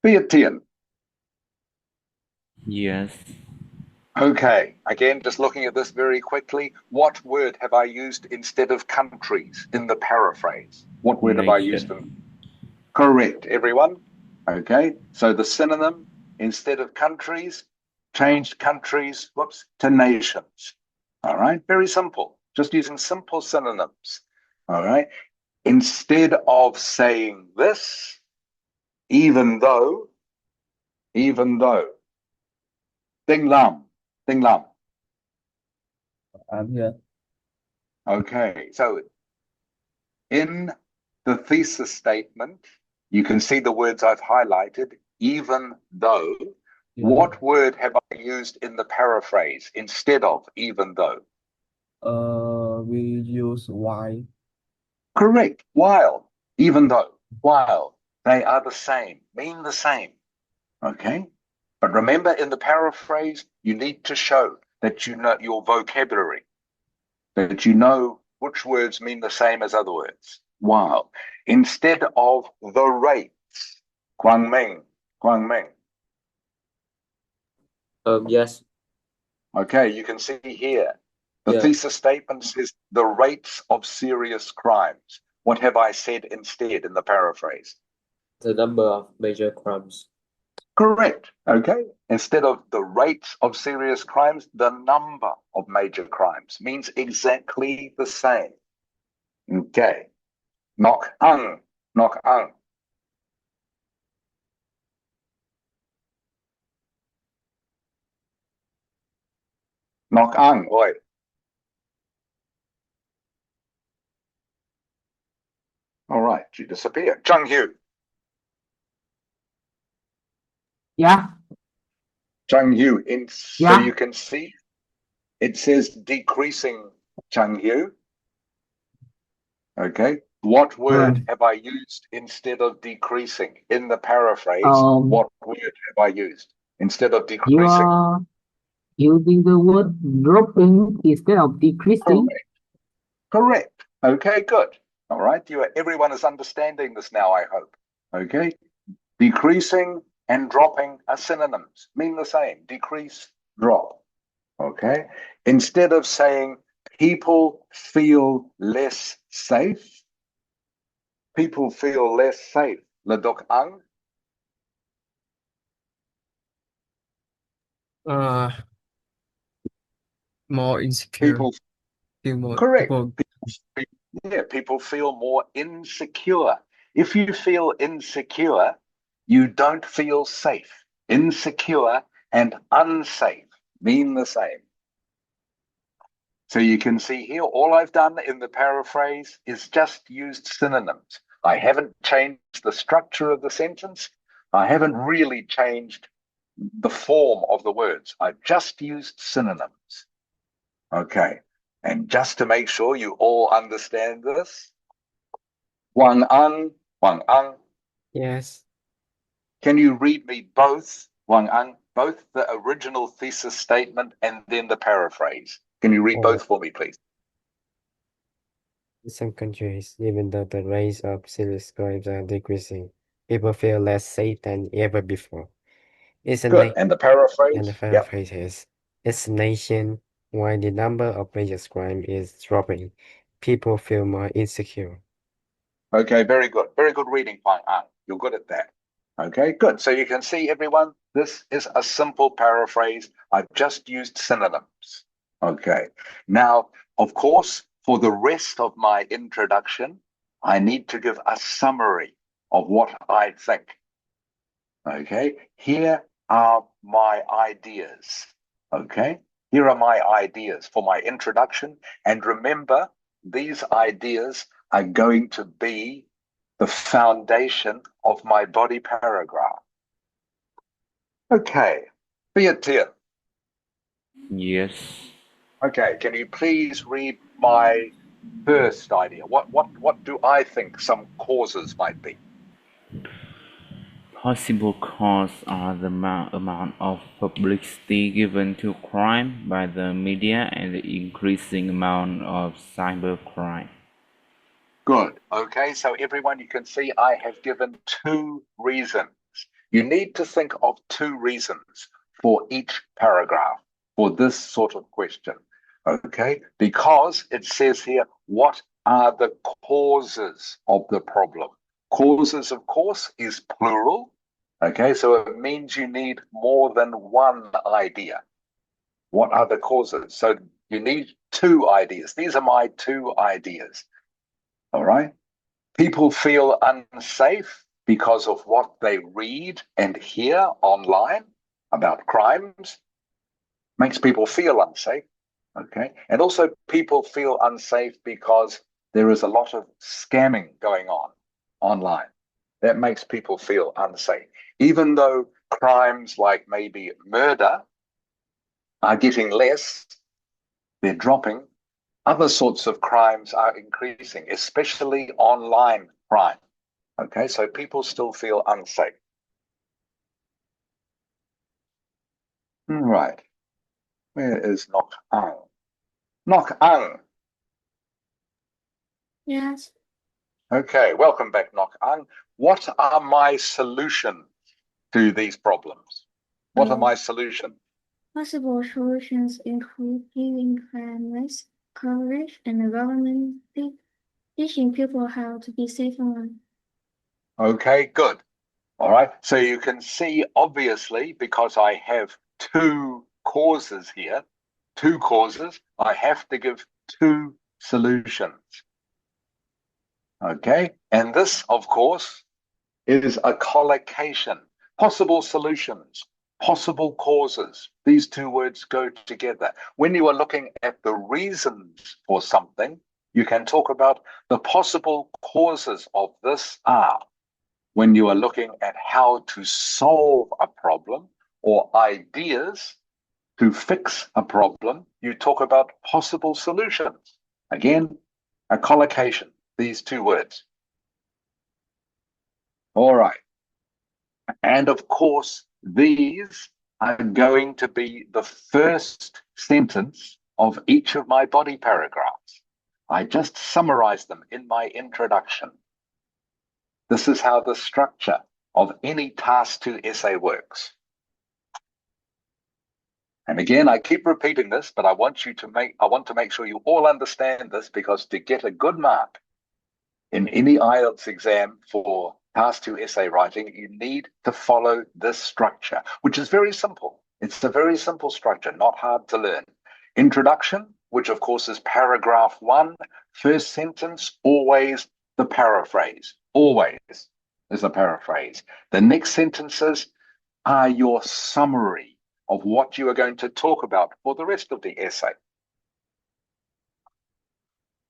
Vietian. Yes. Okay, again, just looking at this very quickly, what word have I used instead of countries in the paraphrase? What word have I used? Correct, everyone. Okay, so the synonym, instead of countries, changed countries, to nations. All right, very simple, just using simple synonyms. All right, instead of saying this, even though, ding lam, ding lam. I'm here. Okay, so in the thesis statement, you can see the words I've highlighted, even though. Yeah. What word have I used in the paraphrase instead of even though? We use why. Correct. While, even though, while, they are the same, mean the same. Okay? But remember, in the paraphrase, you need to show that you know your vocabulary, that you know which words mean the same as other words. While, instead of the rates, Guangming, Guangming. Yes. Okay, you can see here. The Yeah. thesis statement says the rates of serious crimes. What have I said instead in the paraphrase? The number of major crimes. Correct. Okay. Instead of the rates of serious crimes, the number of major crimes means exactly the same. Okay. Nok ang, nok ang. Nok ang, oi. All right, you disappear. Chung Hu. Yeah, Chung Hu. So yeah. you can see it says decreasing, Chung Hu. Okay. What word have I used instead of decreasing in the paraphrase? What word have I used instead of You decreasing? are using the word dropping instead of decreasing. Correct. Correct. Okay, good. All right. Everyone is understanding this now, I hope. Okay. Decreasing and dropping are synonyms, mean the same. Decrease, drop. Okay. Instead of saying people feel less safe, people feel less safe. Ledok ang. More insecure. People Feel more correct. people. People feel more insecure. If you feel insecure, you don't feel safe. Insecure and unsafe mean the same. So you can see here, all I've done in the paraphrase is just used synonyms. I haven't changed the structure of the sentence. I haven't really changed the form of the words. I've just used synonyms. Okay. And just to make sure you all understand this, Wang Ang. Yes. Can you read me both, Wang Ang, both the original thesis statement and then the paraphrase? Can you read both for me, please? In some countries, even though the rates of serious crimes are decreasing, people feel less safe than ever before. Good. And the paraphrase? And the paraphrase is, it's a nation while the number of major crime is dropping. People feel more insecure. Okay, very good. Very good reading, Wang Ang. You're good at that. Okay, good. So you can see, everyone, this is a simple paraphrase. I've just used synonyms. Okay. Now, of course, for the rest of my introduction, I need to give a summary of what I think. Okay. Here are my ideas. Okay. Here are my ideas for my introduction. And remember, these ideas are going to be the foundation of my body paragraph. Okay. Beatir. Yes. Okay. Can you please read my first idea? What do I think some causes might be? Possible causes are the amount of publicity given to crime by the media and the increasing amount of cybercrime. Good. Okay, so everyone, you can see I have given two reasons. You need to think of two reasons for each paragraph for this sort of question. Okay, because it says here, what are the causes of the problem? Causes, of course, is plural. Okay, so it means you need more than one idea. What are the causes? So you need two ideas. These are my two ideas. All right. People feel unsafe because of what they read and hear online about crimes. Makes people feel unsafe. Okay. And also people feel unsafe because there is a lot of scamming going on online. That makes people feel unsafe. Even though crimes like maybe murder are getting less, they're dropping, other sorts of crimes are increasing, especially online crime. Okay, so people still feel unsafe. Right. Where is Nok Ang? Nok Ang. Yes. Okay, welcome back, Nok Ang. What are my solutions to these problems? What are my solutions? Possible solutions include giving crime less coverage and the government teaching people how to be safe online. Okay, good. All right, so you can see, obviously, because I have two causes here, I have to give two solutions. Okay, and this, of course, is a collocation. Possible solutions, possible causes. These two words go together. When you are looking at the reasons for something, you can talk about the possible causes of this are. When you are looking at how to solve a problem or ideas to fix a problem, you talk about possible solutions. Again, a collocation, these two words. All right. And of course, these are going to be the first sentence of each of my body paragraphs. I just summarized them in my introduction. This is how the structure of any task 2 essay works. And again, I keep repeating this, but I want to make sure you all understand this, because to get a good mark in any IELTS exam for task 2 essay writing, you need to follow this structure, which is very simple. It's a very simple structure, not hard to learn. Introduction, which of course is paragraph 1, first sentence, always the paraphrase. Always is a paraphrase. The next sentences are your summary of what you are going to talk about for the rest of the essay.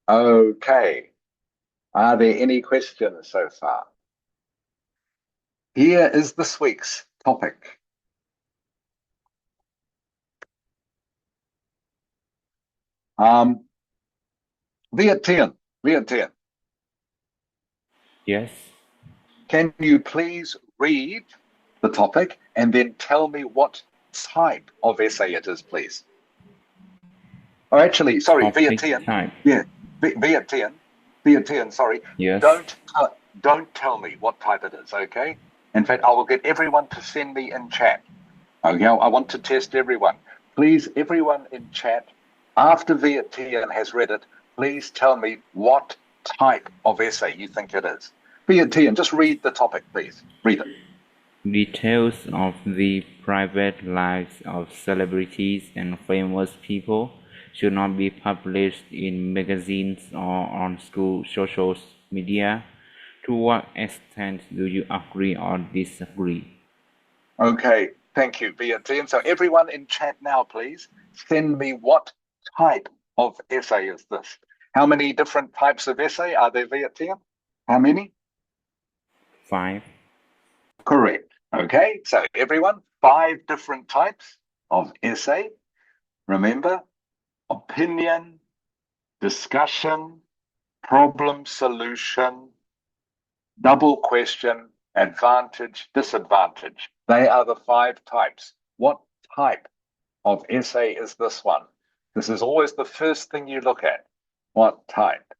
Okay. Are there any questions so far? Here is this week's topic. Viet Tien, Yes. can you please read the topic and then tell me what type of essay it is, please? Or actually, sorry, Viet Topic Tien. type. Yeah, Viet Tien, sorry. Yes. Don't tell me what type it is, okay? In fact, I will get everyone to send me in chat. Okay, I want to test everyone. Please, everyone in chat, after Viet Tien has read it, please tell me what type of essay you think it is. Viet Tien, just read the topic, please. Read it. Details of the private lives of celebrities and famous people should not be published in magazines or on school social media. To what extent do you agree or disagree? Okay, thank you, Viet Tien. So everyone in chat now, please, send me what type of essay is this. How many different types of essay are there, Viet Tien? How many? 5. Correct. Okay, so everyone, 5 different types of essay. Remember, opinion, discussion, problem solution, double question, advantage, disadvantage. They are the 5 types. What type of essay is this one? This is always the first thing you look at. What type?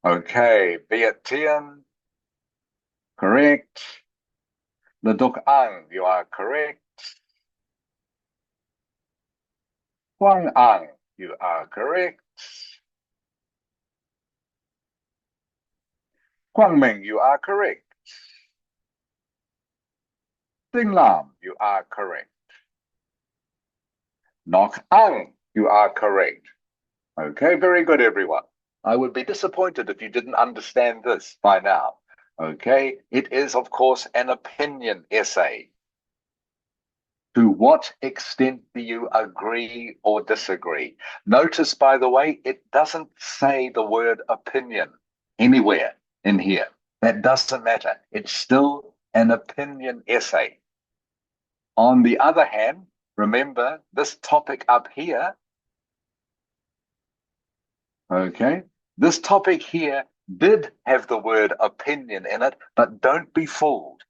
Okay, Viet Tien, correct. Leduk Ang, you are correct. Huang Ang, you are correct. Guangming, you are correct. Ding Lam, you are correct. Nok Ang, you are correct. Okay, very good, everyone. I would be disappointed if you didn't understand this by now. Okay, it is, of course, an opinion essay. To what extent do you agree or disagree? Notice, by the way, it doesn't say the word opinion anywhere in here. That doesn't matter. It's still an opinion essay. On the other hand, remember this topic up here, okay, this topic here did have the word opinion in it, but don't be fooled,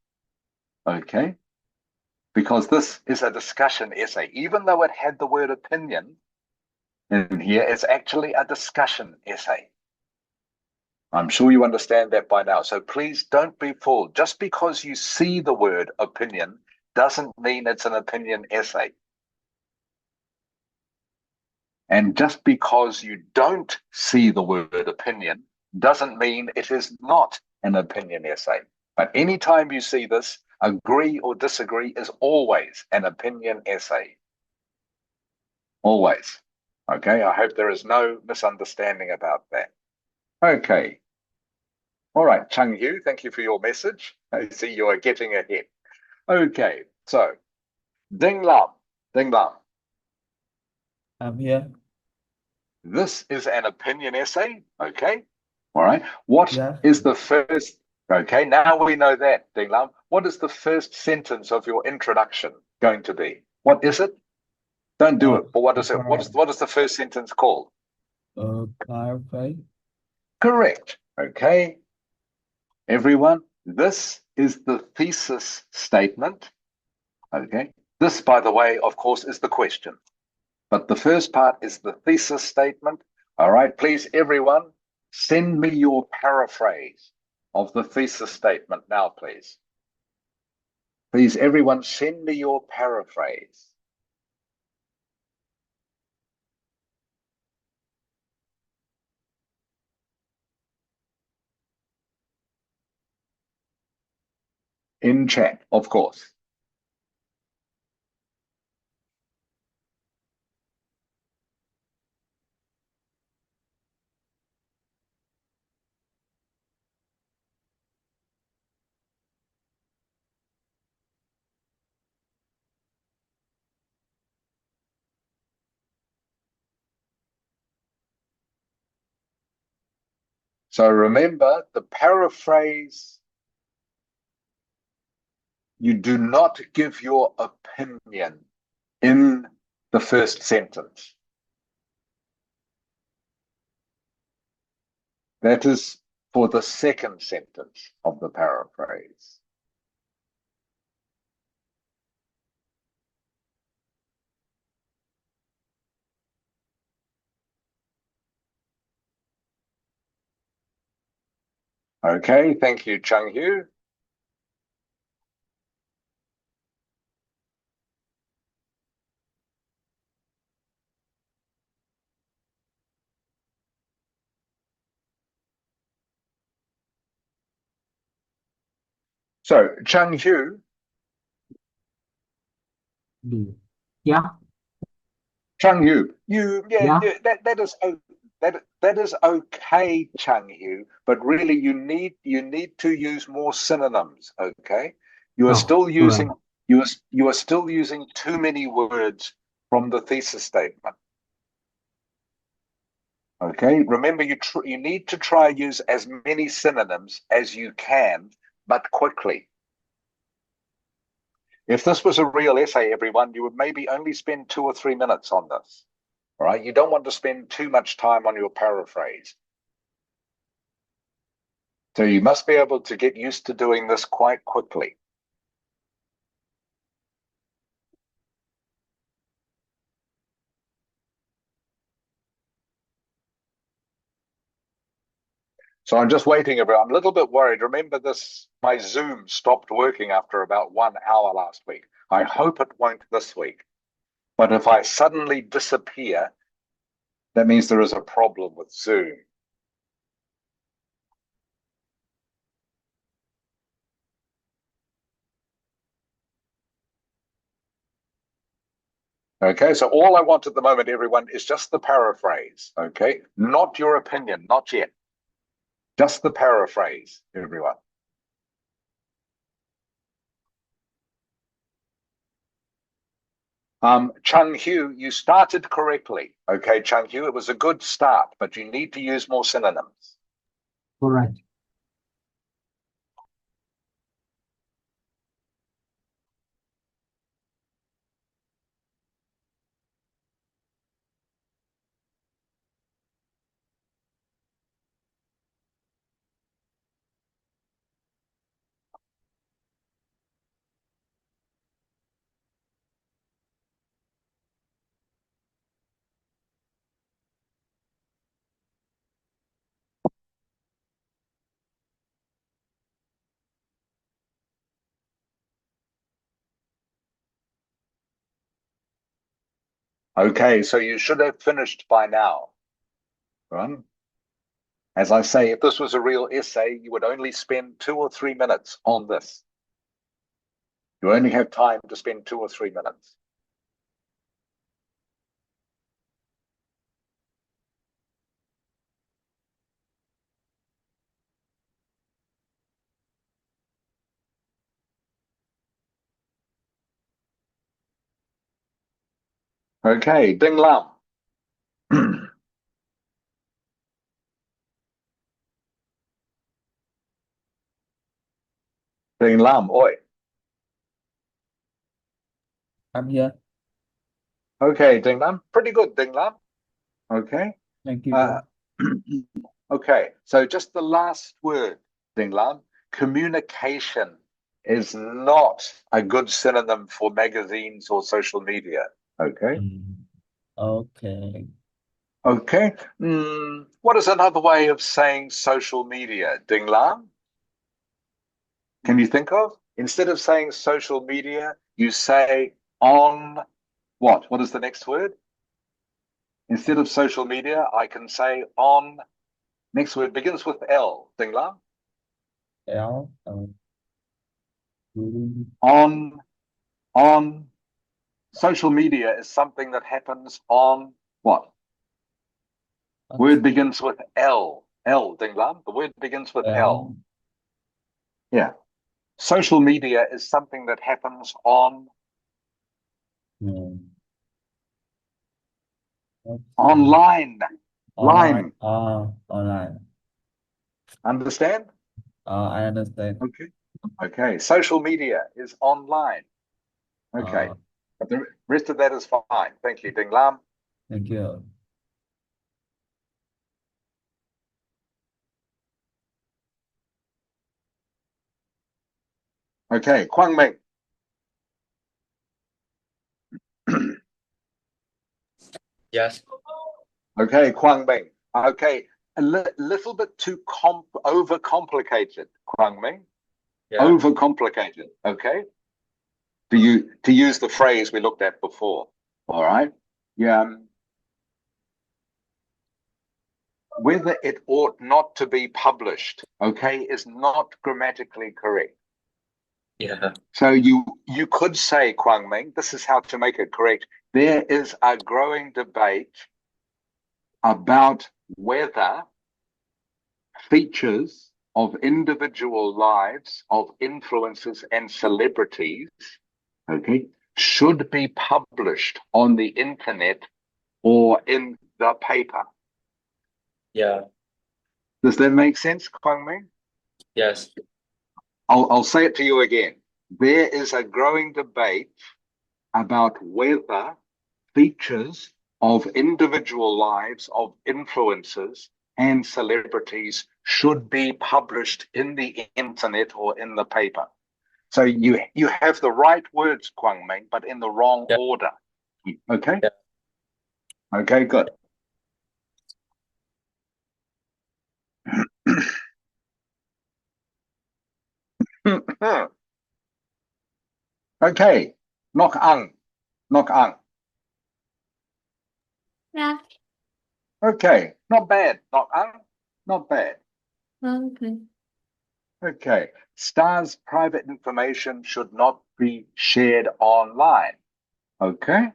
okay? Because this is a discussion essay. Even though it had the word opinion in here, it's actually a discussion essay. I'm sure you understand that by now. So please don't be fooled. Just because you see the word opinion doesn't mean it's an opinion essay. And just because you don't see the word opinion doesn't mean it is not an opinion essay. But anytime you see this, agree or disagree is always an opinion essay. Always. Okay, I hope there is no misunderstanding about that. Okay. All right, Chung Yu, thank you for your message. I see you are getting ahead. Okay, so Ding Lam, Ding Lam. I'm here. This is an opinion essay, okay? All right. What Yes. is the first? Okay, now we know that, Ding Lam. What is the first sentence of your introduction going to be? What is it? Don't do it. But what is it? What is the first sentence called? Clarify. Correct. Okay. Everyone, this is the thesis statement. Okay. This, by the way, of course, is the question. But the first part is the thesis statement. All right. Please, everyone, send me your paraphrase of the thesis statement now, please. Please, everyone, send me your paraphrase. In chat, of course. So remember, the paraphrase, you do not give your opinion in the first sentence. That is for the second sentence of the paraphrase. Okay, thank you, Chung Hu. So, Chung Hu. Yeah. Chung Hu, Yeah. that is okay, Chung Hu, but really you need to use more synonyms. Okay, you are still using you are still using too many words from the thesis statement. Okay, remember you need to try use as many synonyms as you can, but quickly. If this was a real essay, everyone, you would maybe only spend 2 or 3 minutes on this. All right, you don't want to spend too much time on your paraphrase. So you must be able to get used to doing this quite quickly. So I'm just waiting. I'm a little bit worried. Remember this, my Zoom stopped working after about 1 hour last week. I hope it won't this week. But if I suddenly disappear, that means there is a problem with Zoom. Okay, so all I want at the moment, everyone, is just the paraphrase. Okay, not your opinion, not yet. Just the paraphrase, everyone. Chung Hu, you started correctly. Okay, Chung Hu, it was a good start, but you need to use more synonyms. All right. Okay, so you should have finished by now. Right? As I say, if this was a real essay, you would only spend 2 or 3 minutes on this. You only have time to spend 2 or 3 minutes. Okay, Ding Lam. Ding Lam, oi. I'm here. Okay, Ding Lam. Pretty good, Ding Lam. Okay. Thank you, bro. Okay, so just the last word, Ding Lam. Communication is not a good synonym for magazines or social media. Okay. Okay. Okay. What is another way of saying social media, Ding Lam? Can you think of? Instead of saying social media, you say on what? What is the next word? Instead of social media, I can say on. Next word begins with L. Ding Lam. L. On. Social media is something that happens on what? Word begins with L. L, Ding Lam. The word begins with L. Yeah. Social media is something that happens on online. Online. Line. Online. Understand? I understand. Okay. Okay. Social media is online. Okay. But the rest of that is fine. Thank you, Ding Lam. Thank you. Okay, Kwang Ming. Yes. Okay, Kwang Ming. Okay, a little bit too overcomplicated, Kwang Ming. Yeah. Overcomplicated. Okay. To use the phrase we looked at before. All right. Yeah. Whether it ought not to be published, okay, is not grammatically correct. Yeah. So you could say, Kwang Ming, this is how to make it correct. There is a growing debate about whether features of individual lives of influencers and celebrities, okay, should be published on the internet or in the paper. Yeah. Does that make sense, Kwang Ming? Yes. I'll say it to you again. There is a growing debate about whether features of individual lives of influencers and celebrities should be published in the internet or in the paper. So you have the right words, Kwang Ming, but in the wrong order. Okay? Yeah. Okay, good. Okay. Nok Ang. Nok Ang. Yeah. Okay. Not bad. Nok Ang. Not bad. Okay. Okay. Star's private information should not be shared online. Okay.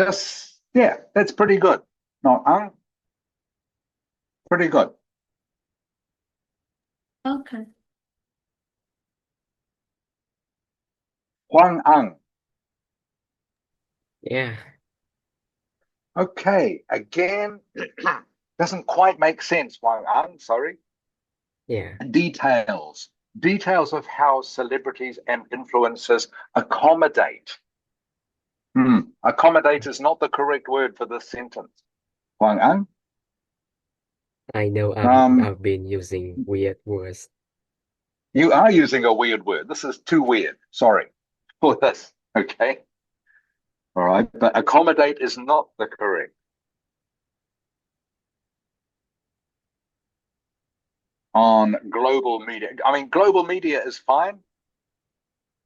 Just, yeah, that's pretty good. No, pretty good. Okay. Huang Ang. Yeah. Okay, again, doesn't quite make sense, Huang Ang, sorry. Yeah. Details. Details of how celebrities and influencers accommodate. Accommodate is not the correct word for this sentence. Huang Ang? I know I've been using weird words. You are using a weird word. This is too weird. Sorry for this. Okay. All right. But accommodate is not the correct. On global media. I mean, global media is fine.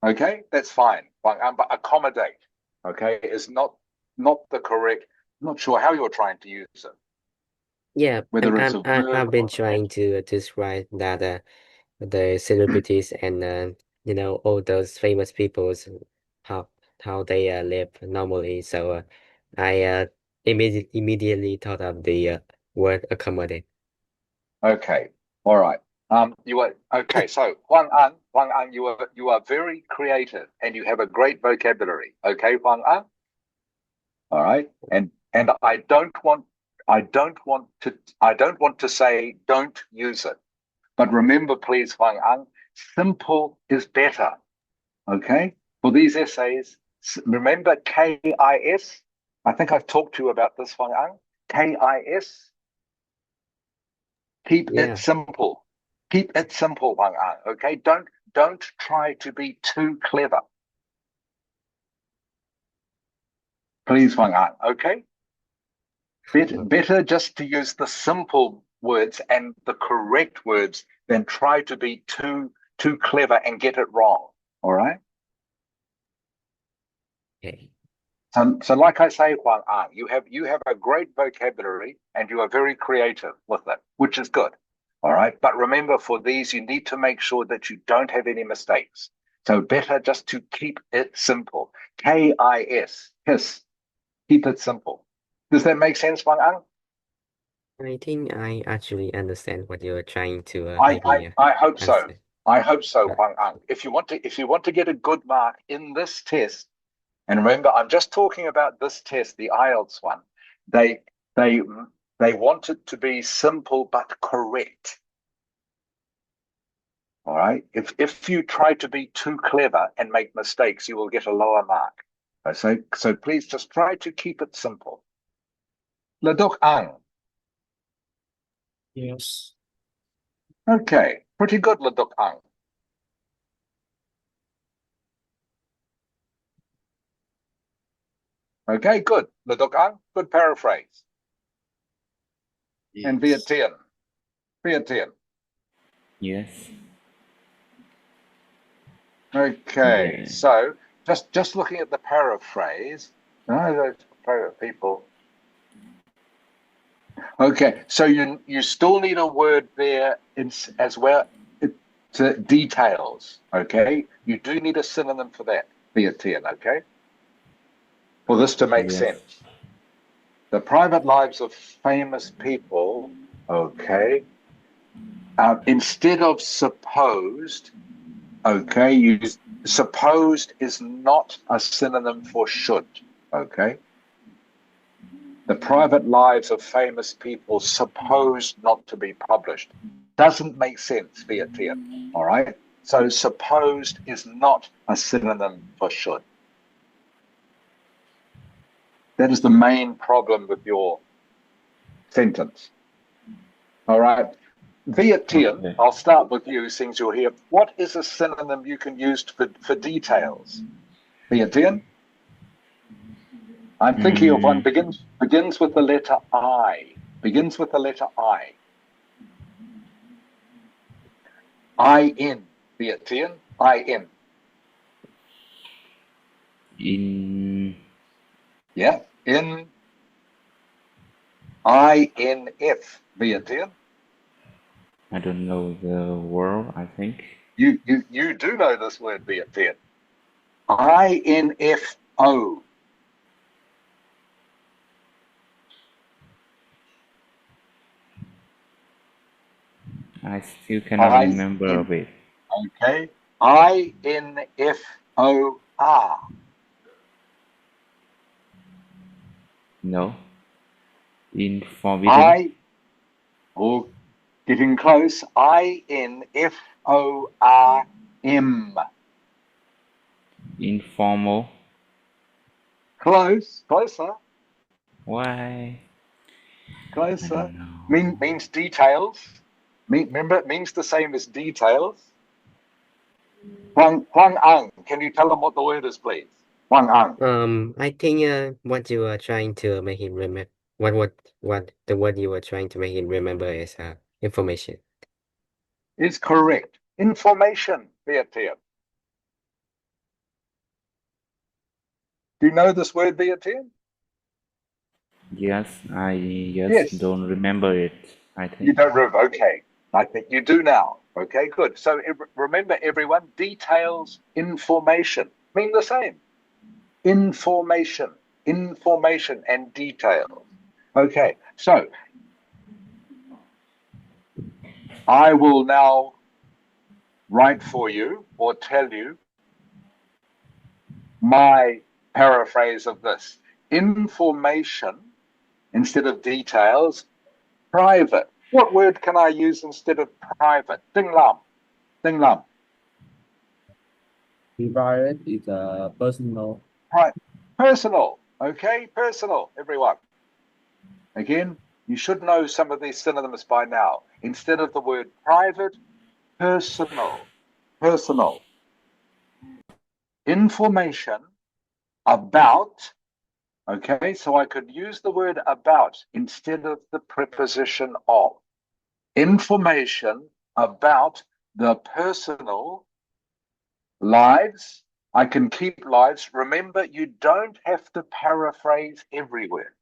Okay. That's fine. But accommodate, okay, is not the correct. I'm not sure how you're trying to use it. Yeah, Whether it's a verb I've been or trying to describe that the celebrities and you know, all those famous peoples, how they live normally. So I immediately thought of the word accommodate. Okay. All right. You are okay. So Huang An, you are very creative and you have a great vocabulary. Okay, Huang An. All right. And I don't want to say don't use it. But remember, please, Huang An, simple is better. Okay? For these essays, remember KIS? I think I've talked to you about this, Huang An. KIS. Keep Yeah. it simple. Keep it simple, Huang An. Okay? Don't try to be too clever. Please, Huang An. Okay? Better just to use the simple words and the correct words than try to be too clever and get it wrong. All right? Okay. So like I say, Huang An, you have a great vocabulary and you are very creative with it, which is good. All right. But remember, for these, you need to make sure that you don't have any mistakes. So better just to keep it simple. KIS, KISS. Keep it simple. Does that make sense, Huang An? I think I actually understand what you're trying to maybe I hope so. answer. I hope so, Huang An. If you want to get a good mark in this test, and remember, I'm just talking about this test, the Ielts one. They want it to be simple but correct. All right. If you try to be too clever and make mistakes, you will get a lower mark. So please just try to keep it simple. Ledok Ang. Yes. Okay, pretty good, Ledok Ang. Okay, good. Ledok Ang, good paraphrase. And Viet Tien. Viet Tien. Yes. Okay, Yeah. so just looking at the paraphrase, those people. Okay, so you still need a word there as well to details. Okay, you do need a synonym for that, Viet Tien. Okay, for this to make Yes. sense. The private lives of famous people. Okay, instead of supposed. Okay, supposed is not a synonym for should. Okay. The private lives of famous people supposed not to be published. Doesn't make sense, Viet Tien. All right. So supposed is not a synonym for should. That is the main problem with your sentence. All right. Viet Tien, Okay. I'll start with you since you're here. What is a synonym you can use for details? Viet Tien? I'm thinking of one begins with the letter I. Begins with the letter I. I-N. Viet Tien? I-N. In. Yeah. In. I-N-F. Viet Tien? I don't know the word, I think. You do know this word, Viet Tien. I-N-F-O. I still cannot remember of it. Okay. INFOR. No. In forbidden. Getting close. INFORM. Informal. Closer. Why? I Closer. don't know. Means details. Remember, it means the same as details. Huang Ang. Can you tell them what the word is, please? Huang Ang. I think what you are trying to make him remember, what the word you were trying to make him remember is information. Is correct. Information, Vietian. Do you know this word, Vietian? Yes, I Yes. don't remember it, I think. You don't remember. Okay. I think you do now. Okay, good. So remember, everyone, details, information mean the same. Information and details. Okay, so I will now write for you or tell you my paraphrase of this. Information instead of details, private. What word can I use instead of private? Ding lam. Private is personal. Right. Personal. Okay, personal, everyone. Again, you should know some of these synonyms by now. Instead of the word private, personal. Information about. Okay, so I could use the word about instead of the preposition of. Information about the personal lives. I can keep lives. Remember, you don't have to paraphrase everywhere.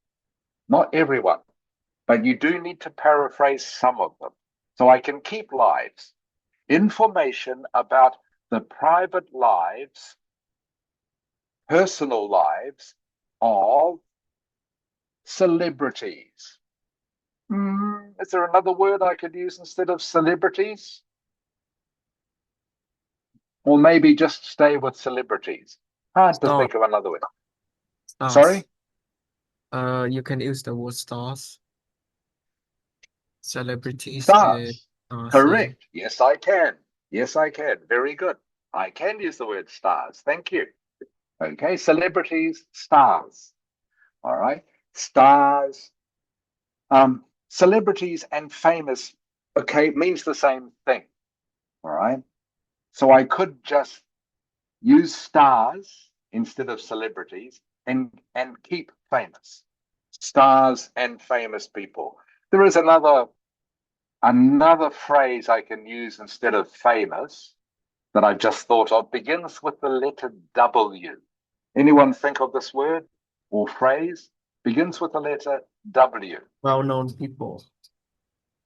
Not everyone, but you do need to paraphrase some of them. So I can keep lives. Information about the private lives, personal lives of celebrities. Is there another word I could use instead of celebrities? Or maybe just stay with celebrities. Hard to think of another word. Stars. Sorry? You can use the word stars. Celebrities. Stars. Yeah. Correct. Yes, I can. Very good. I can use the word stars. Thank you. Okay, celebrities, stars. All right. Stars. Celebrities and famous, okay, means the same thing. All right. So I could just use stars instead of celebrities and keep famous. Stars and famous people. There is another phrase I can use instead of famous that I just thought of, begins with the letter W. Anyone think of this word or phrase? Begins with the letter W. Well-known people.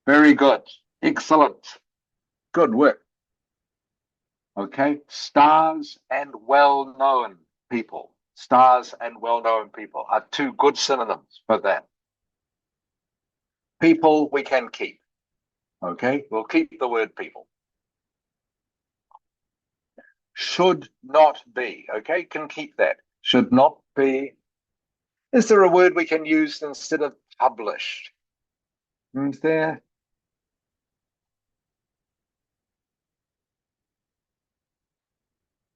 Very good. Excellent. Good work. Okay. Stars and well-known people. Stars and well-known people are two good synonyms for that. People we can keep. Okay. We'll keep the word people. Should not be. Okay. Can keep that. Should not be. Is there a word we can use instead of published? Is there?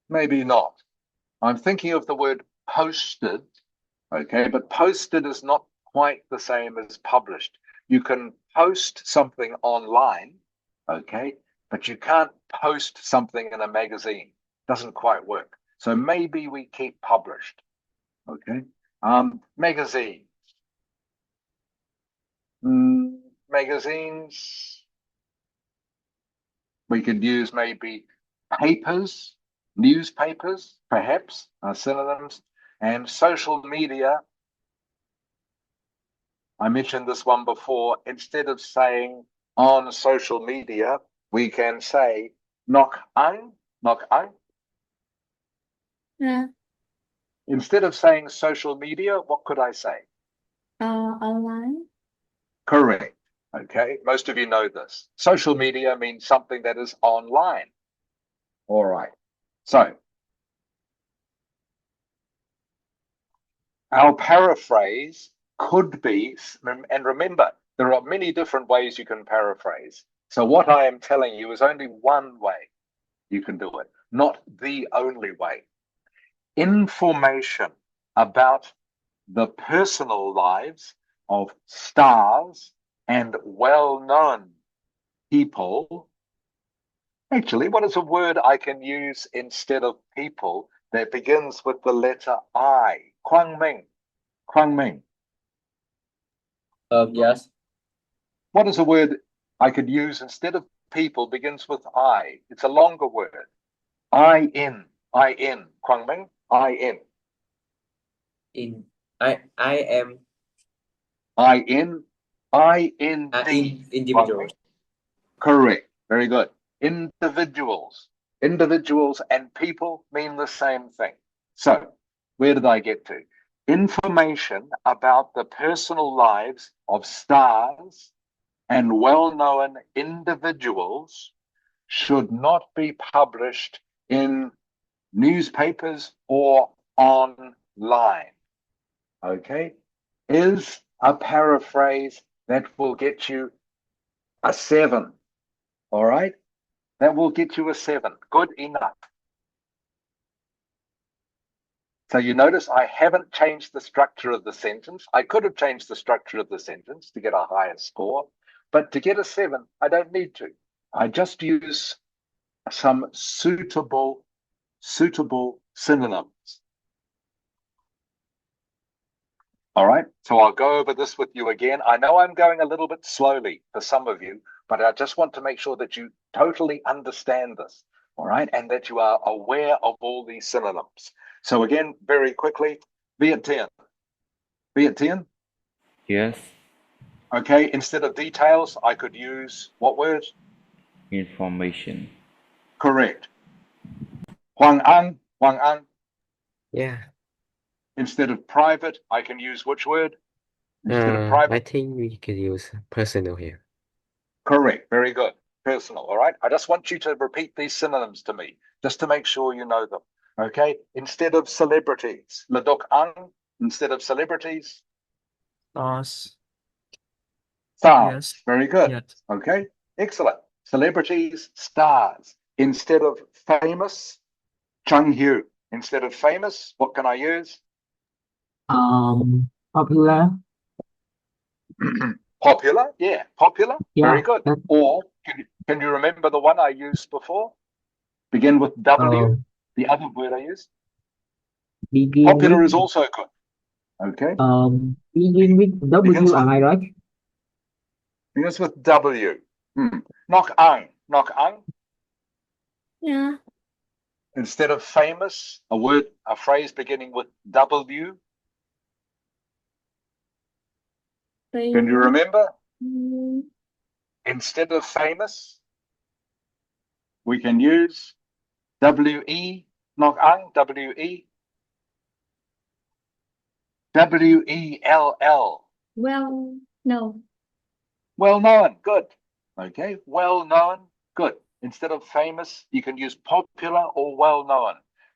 Maybe not. I'm thinking of the word posted, okay, but posted is not quite the same as published. You can post something online, okay, but you can't post something in a magazine. Doesn't quite work. So maybe we keep published, okay. Magazines. Magazines. We could use maybe papers. Newspapers, perhaps, are synonyms, and social media. I mentioned this one before. Instead of saying on social media, we can say nok ang. Yeah. Instead of saying social media, what could I say? Online. Correct. Okay, most of you know this. Social media means something that is online. All right. So our paraphrase could be, and remember, there are many different ways you can paraphrase. So what I am telling you is only one way you can do it, not the only way. Information about the personal lives of stars and well-known people. Actually, what is a word I can use instead of people that begins with the letter I? Quang Ming. Quang Ming. Yes. What is a word I could use instead of people begins with I? It's a longer word. I-N. I-N. Quang Ming. I-N. I am I-N. I-N-D. individuals. Correct. Very good. Individuals. Individuals and people mean the same thing. So, where did I get to? Information about the personal lives of stars and well-known individuals should not be published in newspapers or online. Okay? Is a paraphrase that will get you a 7. All right? That will get you a 7. Good enough. So you notice I haven't changed the structure of the sentence. I could have changed the structure of the sentence to get a higher score, but to get a 7, I don't need to. I just use some suitable synonyms. All right, so I'll go over this with you again. I know I'm going a little bit slowly for some of you, but I just want to make sure that you totally understand this, all right, and that you are aware of all these synonyms. So again, very quickly, Viet Tien. Viet Tien? Yes. Okay, instead of details, I could use what word? Information. Correct. Huang An, Huang An. Yeah. Instead of private, I can use which word? Instead of I private? think we could use personal here. Correct. Very good. Personal. All right. I just want you to repeat these synonyms to me, just to make sure you know them. Okay. Instead of celebrities, ledok ang. Instead of celebrities, Stars. stars. Yes. Very good. Yes. Okay. Excellent. Celebrities, stars. Instead of famous, Chung Hu. Instead of famous, what can I use? Popular. Popular. Yeah. Popular. Yeah. Very good. Or can you remember the one I used before? Begin with W. The other word I used. Begin Popular with, is also good. Okay. begin with W, am I right? Begins with W. Nok ang. Nok ang. Yeah. Instead of famous, a phrase beginning with W. Can you remember? Instead of famous, we can use W-E. Nok ang. W-E. W-E-L-L. Well, no. Well known. Good. Okay. Well known. Good. Instead of famous, you can use popular or well known.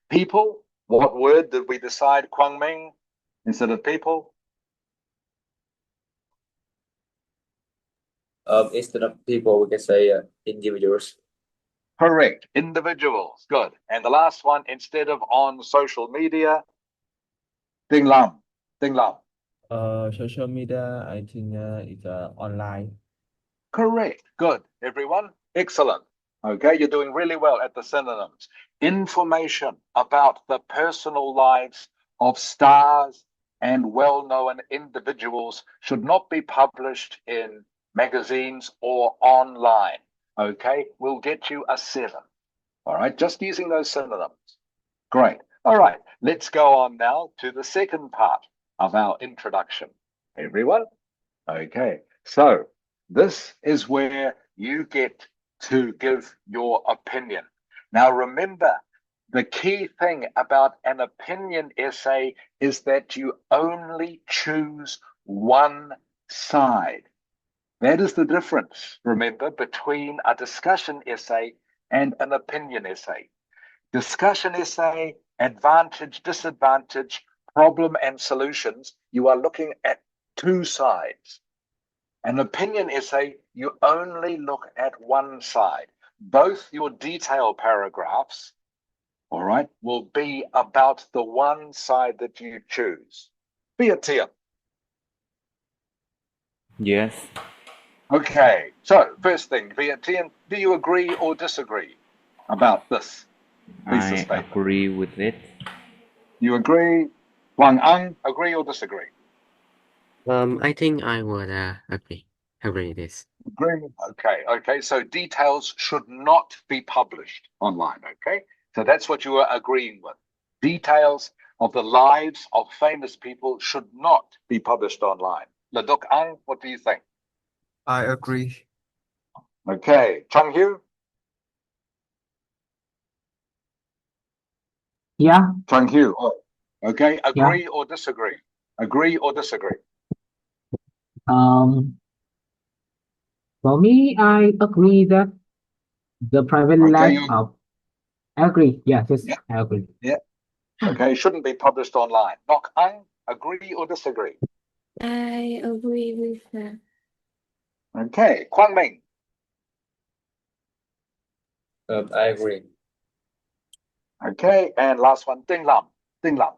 People. What word did we decide, Quang Ming? Instead of people? Instead of people, we can say individuals. Correct. Individuals. Good. And the last one, instead of on social media, Ding Lam. Ding Lam. Social media, I think it's online. Correct. Good. Everyone. Excellent. Okay. You're doing really well at the synonyms. Information about the personal lives of stars and well-known individuals should not be published in magazines or online. Okay. We'll get you a 7. All right. Just using those synonyms. Great. All right. Let's go on now to the second part of our introduction. Everyone? Okay. So this is where you get to give your opinion. Now, remember, the key thing about an opinion essay is that you only choose one side. That is the difference, remember, between a discussion essay and an opinion essay. Discussion essay, advantage, disadvantage, problem and solutions, you are looking at two sides. An opinion essay, you only look at one side. Both your detail paragraphs, all right, will be about the one side that you choose. Be it here. Yes, Okay, so first thing, Vientiane, do you agree or disagree about this piece of I statement? agree with it. You agree? Wang Ang, agree or disagree? I think I would agree with this. Agree. Okay. So details should not be published online. Okay. So that's what you are agreeing with. Details of the lives of famous people should not be published online. Ladok Ang, what do you think? I agree. Okay. Chung Hu? Yeah, Chung Hu. Oh, okay. yeah. Agree or disagree? Agree or disagree? For me, I agree that the private Okay. life of I agree. Yeah, just Yeah. I agree. Yeah. Okay. Shouldn't be published online. Nok Ang, agree or disagree? I agree with that. Okay. Kwang Ming? I agree. Okay. And last one, Ding Lam. Ding Lam.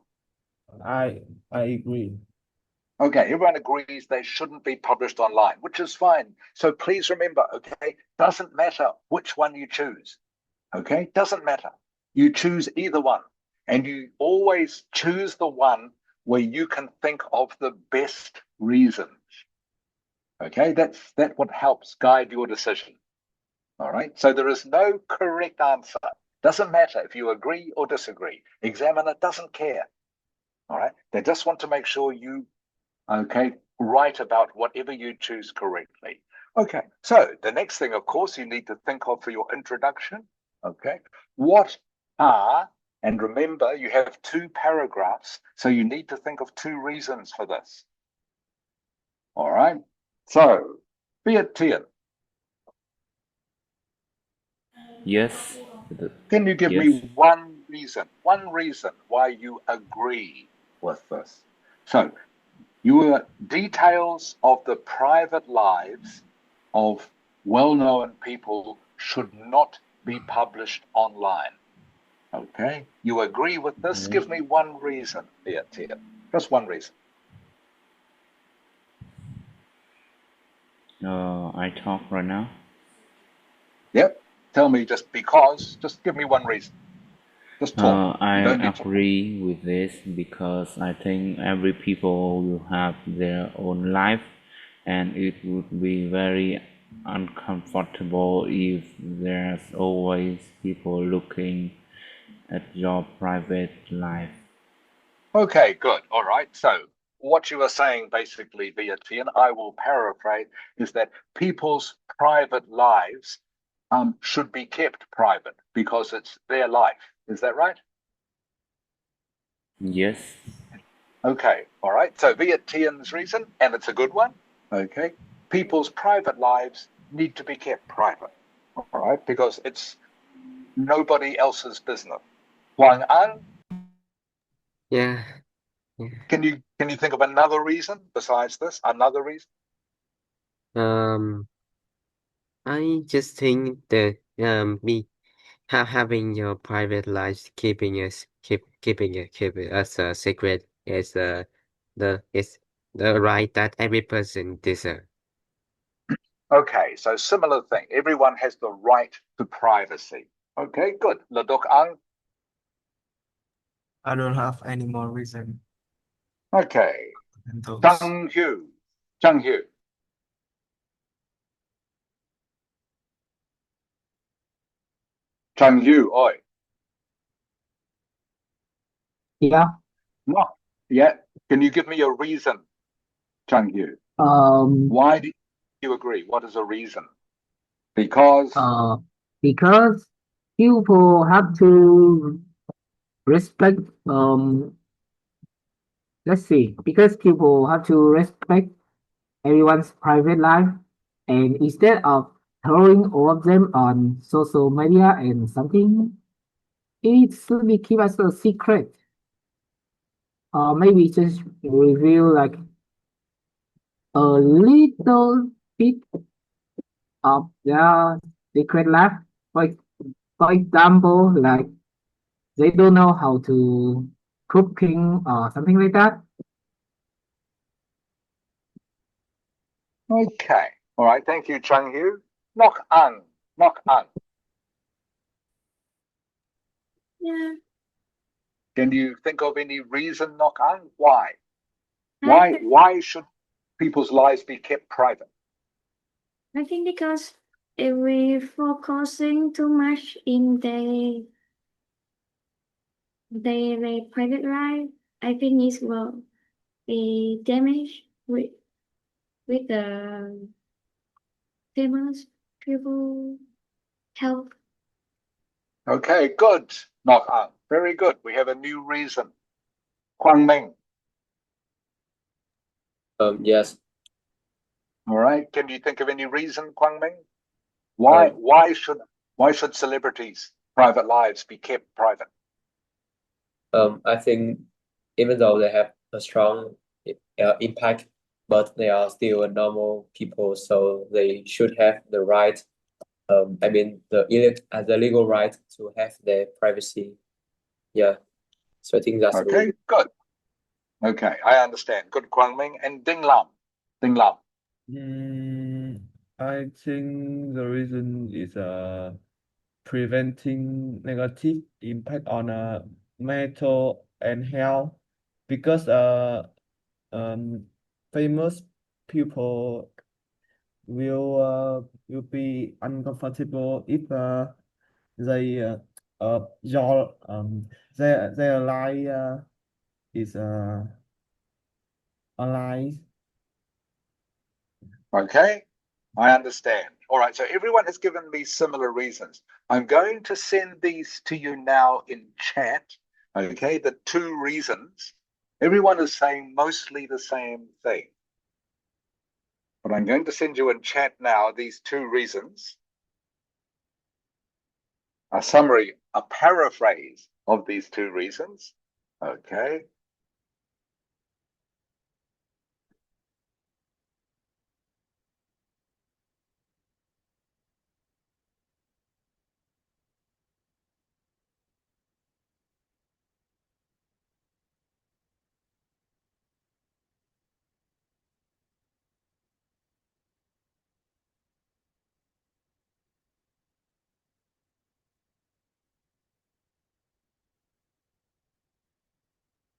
I agree. Okay, everyone agrees they shouldn't be published online, which is fine. So please remember, okay, doesn't matter which one you choose. Okay, doesn't matter. You choose either one. And you always choose the one where you can think of the best reasons. Okay, that's what helps guide your decision. All right, so there is no correct answer. Doesn't matter if you agree or disagree. Examiner doesn't care. All right, they just want to make sure you write about whatever you choose correctly. Okay, so the next thing, of course, you need to think of for your introduction, okay, what are, and remember, you have two paragraphs, so you need to think of two reasons for this. All right, so, Vientiane, Yes. can you give Yes. me one reason why you agree with this? So, your details of the private lives of well-known people should not be published online. Okay? You agree with this? Give me one reason, Vientiane. Just one reason. I talk right now. Yep. Tell me just because. Just give me one reason. Just talk. I You don't need to. agree with this because I think every people will have their own life, and it would be very uncomfortable if there's always people looking at your private life. Okay, good. All right. So what you are saying basically, Vientiane, I will paraphrase, is that people's private lives should be kept private because it's their life. Is that right? Yes. Okay. All right. So Vientiane's reason, and it's a good one. Okay. People's private lives need to be kept private. All right. Because it's nobody else's business. Wang An, Yeah. can you think of another reason besides this? Another reason? I just think that having your private life, keeping it as a secret is the right that every person deserves. Okay, so similar thing. Everyone has the right to privacy. Okay, good. Ladok Ang. I don't have any more reason Okay. than those. Chung Hu. Chung Hu. Chung Hu, oi. Yeah. No. Yeah. Can you give me a reason, Chung Hu? Why do you agree? What is a reason? Because because people have to respect let's see, because people have to respect everyone's private life And instead of throwing all of them on social media and something, it should be keep as a secret. Or maybe just reveal like a little bit of their secret life. Like for example, like they don't know how to cooking or something like that. Okay. All right. Thank you, Chung Hu. Nok Ang. Nok Ang. Yeah, Can you think of any reason, Nok Ang? Why? I think, Why should people's lives be kept private? I think because if we focusing too much in their private life, I think it will be damaged with the famous people health. Okay, good. Nok Ang. Very good. We have a new reason. Kwang Ming. Yes. All right. Can you think of any reason, Kwang Ming? Why should celebrities' private lives be kept private? I think even though they have a strong impact, but they are still normal people, so they should have the right, I mean, the legal right to have their privacy. Yeah. So I think that's the Okay, reason. good. Okay, I understand. Good, Kwang Ming. And Ding Lam. Ding Lam. I think the reason is preventing negative impact on mental and health because famous people will be uncomfortable if they your their life is online. Okay, I understand. All right, so everyone has given me similar reasons. I'm going to send these to you now in chat. Okay, the two reasons. Everyone is saying mostly the same thing. But I'm going to send you in chat now these two reasons, a summary, a paraphrase of these two reasons. Okay.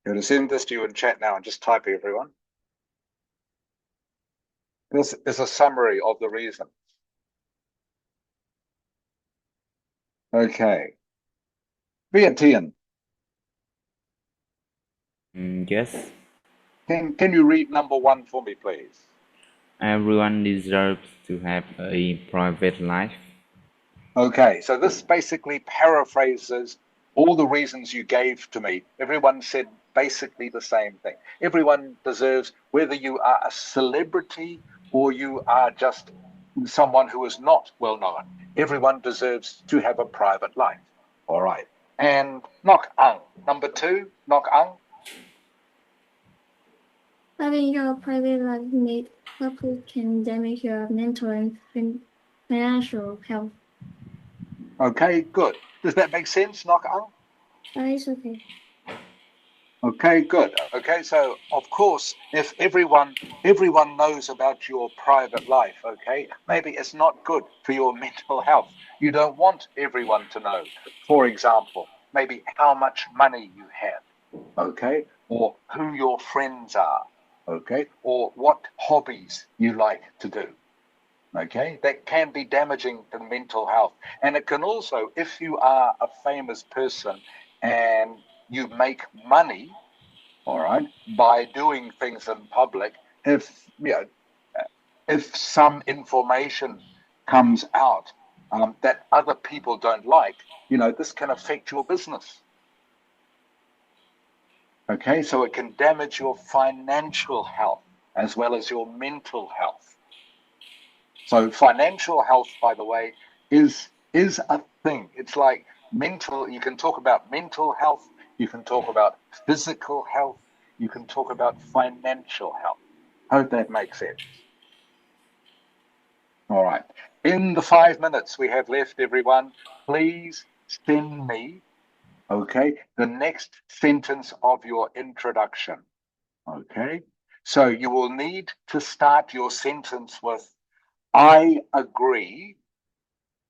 I'm going to send this to you in chat now and just type everyone. This is a summary of the reasons. Okay. Vientian, Yes, can you read number one for me, please? everyone deserves to have a private life. Okay, so this basically paraphrases all the reasons you gave to me. Everyone said basically the same thing. Everyone deserves, whether you are a celebrity or you are just someone who is not well known, everyone deserves to have a private life. All right. And Nok Ang, number two, Nok Ang. Having your private life made public can damage your mental and financial health. Okay, good. Does that make sense, Nok Ang? It's okay. Okay, good. Okay, so of course, if everyone knows about your private life, okay, maybe it's not good for your mental health. You don't want everyone to know, for example, maybe how much money you have, okay, or who your friends are, okay, or what hobbies you like to do. Okay, that can be damaging to mental health. And it can also, if you are a famous person and you make money, all right, by doing things in public, if some information comes out that other people don't like, this can affect your business. Okay, so it can damage your financial health as well as your mental health. So financial health, by the way, is a thing. It's like mental. You can talk about mental health. You can talk about physical health. You can talk about financial health. Hope that makes sense. All right. In the 5 minutes we have left, everyone, please send me, okay, the next sentence of your introduction. Okay. So you will need to start your sentence with I agree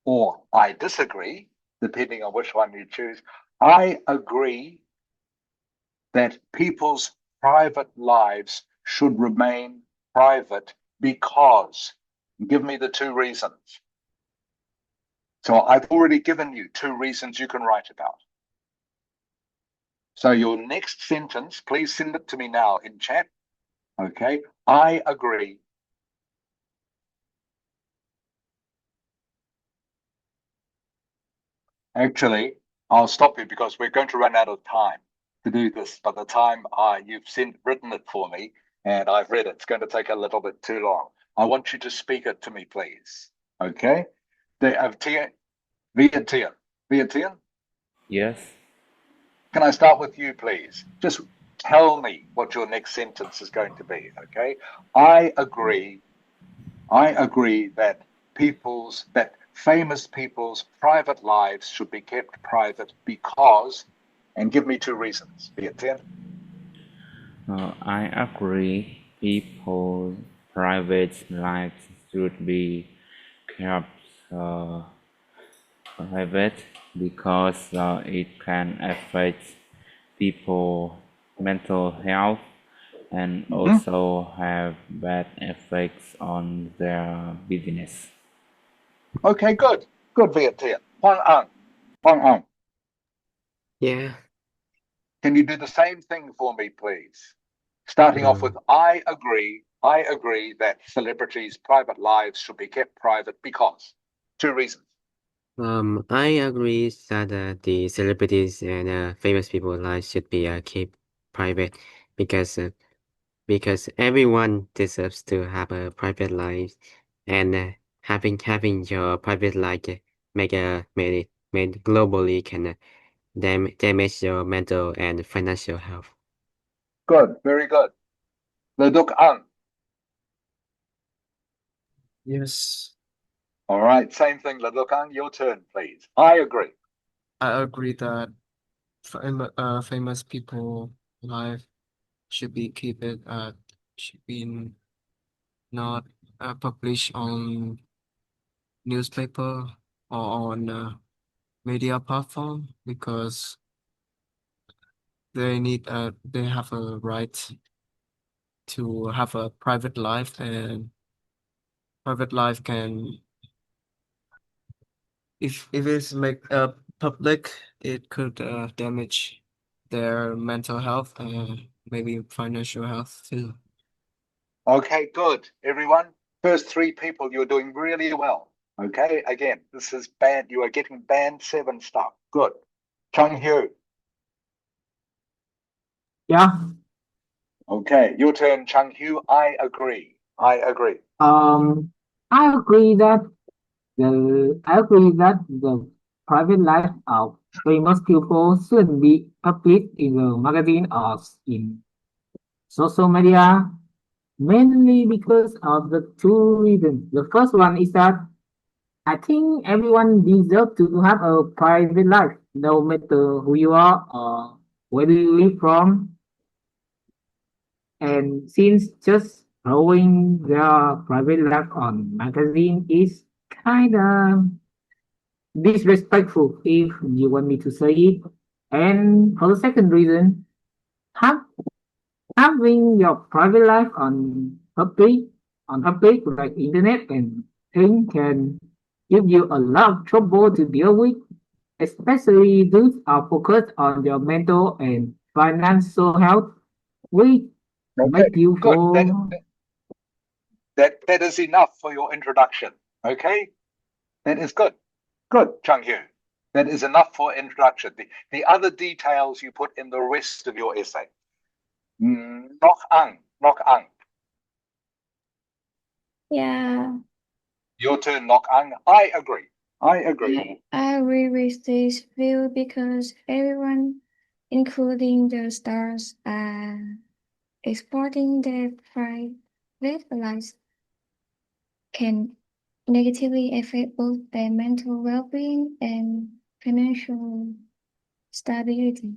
or I disagree, depending on which one you choose. I agree that people's private lives should remain private because. Give me the 2 reasons. So I've already given you 2 reasons you can write about. So your next sentence, please send it to me now in chat. Okay, I agree. Actually, I'll stop you because we're going to run out of time to do this. By the time you've written it for me and I've read it, it's going to take a little bit too long. I want you to speak it to me, please. Okay? Vietian, Yes. can I start with you, please? Just tell me what your next sentence is going to be, okay? I agree that famous people's private lives should be kept private because, and give me 2 reasons. Vietian. I agree. People's private lives should be kept private because it can affect people's mental health and also have bad effects on their business. Okay, good. Good, Vietian. Huang Ang. Yeah. Can you do the same thing for me, please? Starting off with I agree that celebrities' private lives should be kept private because. 2 reasons. I agree that the celebrities and famous people's lives should be kept private because everyone deserves to have a private life, and having your private life made globally can damage your mental and financial health. Good, very good. Leduk Ang. Yes, All right, same thing, Leduk Ang. Your turn, please. I agree. I agree that famous people life should be keep it should be not published on newspaper or on media platform because they have a right to have a private life, and private life can, if it's make public, it could damage their mental health and maybe financial health too. Okay, good. Everyone, first 3 people, you're doing really well. Okay, again, this is band. You are getting band 7 stuff. Good. Chung Hyu. Yeah. Okay, your turn, Chung Hyu. I agree. I agree. I agree that the private life of famous people shouldn't be published in the magazine or in social media, mainly because of the 2 reasons. The first one is that I think everyone deserves to have a private life, no matter who you are or where do you live from. And since just showing their private life on magazine is kind of disrespectful, if you want me to say it. And for the second reason, have, having your private life on public like internet and thing can give you a lot of trouble to deal with, especially those are focused on your mental and financial health, which Okay, make you good. fall. That is enough for your introduction. Okay, that is good. Good, Chung Hyu. That is enough for introduction. The other details you put in the rest of your essay. Nok Ang. Yeah, Your turn, Nok Ang. I agree. I agree. I agree with this view because everyone, including the stars, are exporting their private lives can negatively affect both their mental well-being and financial stability.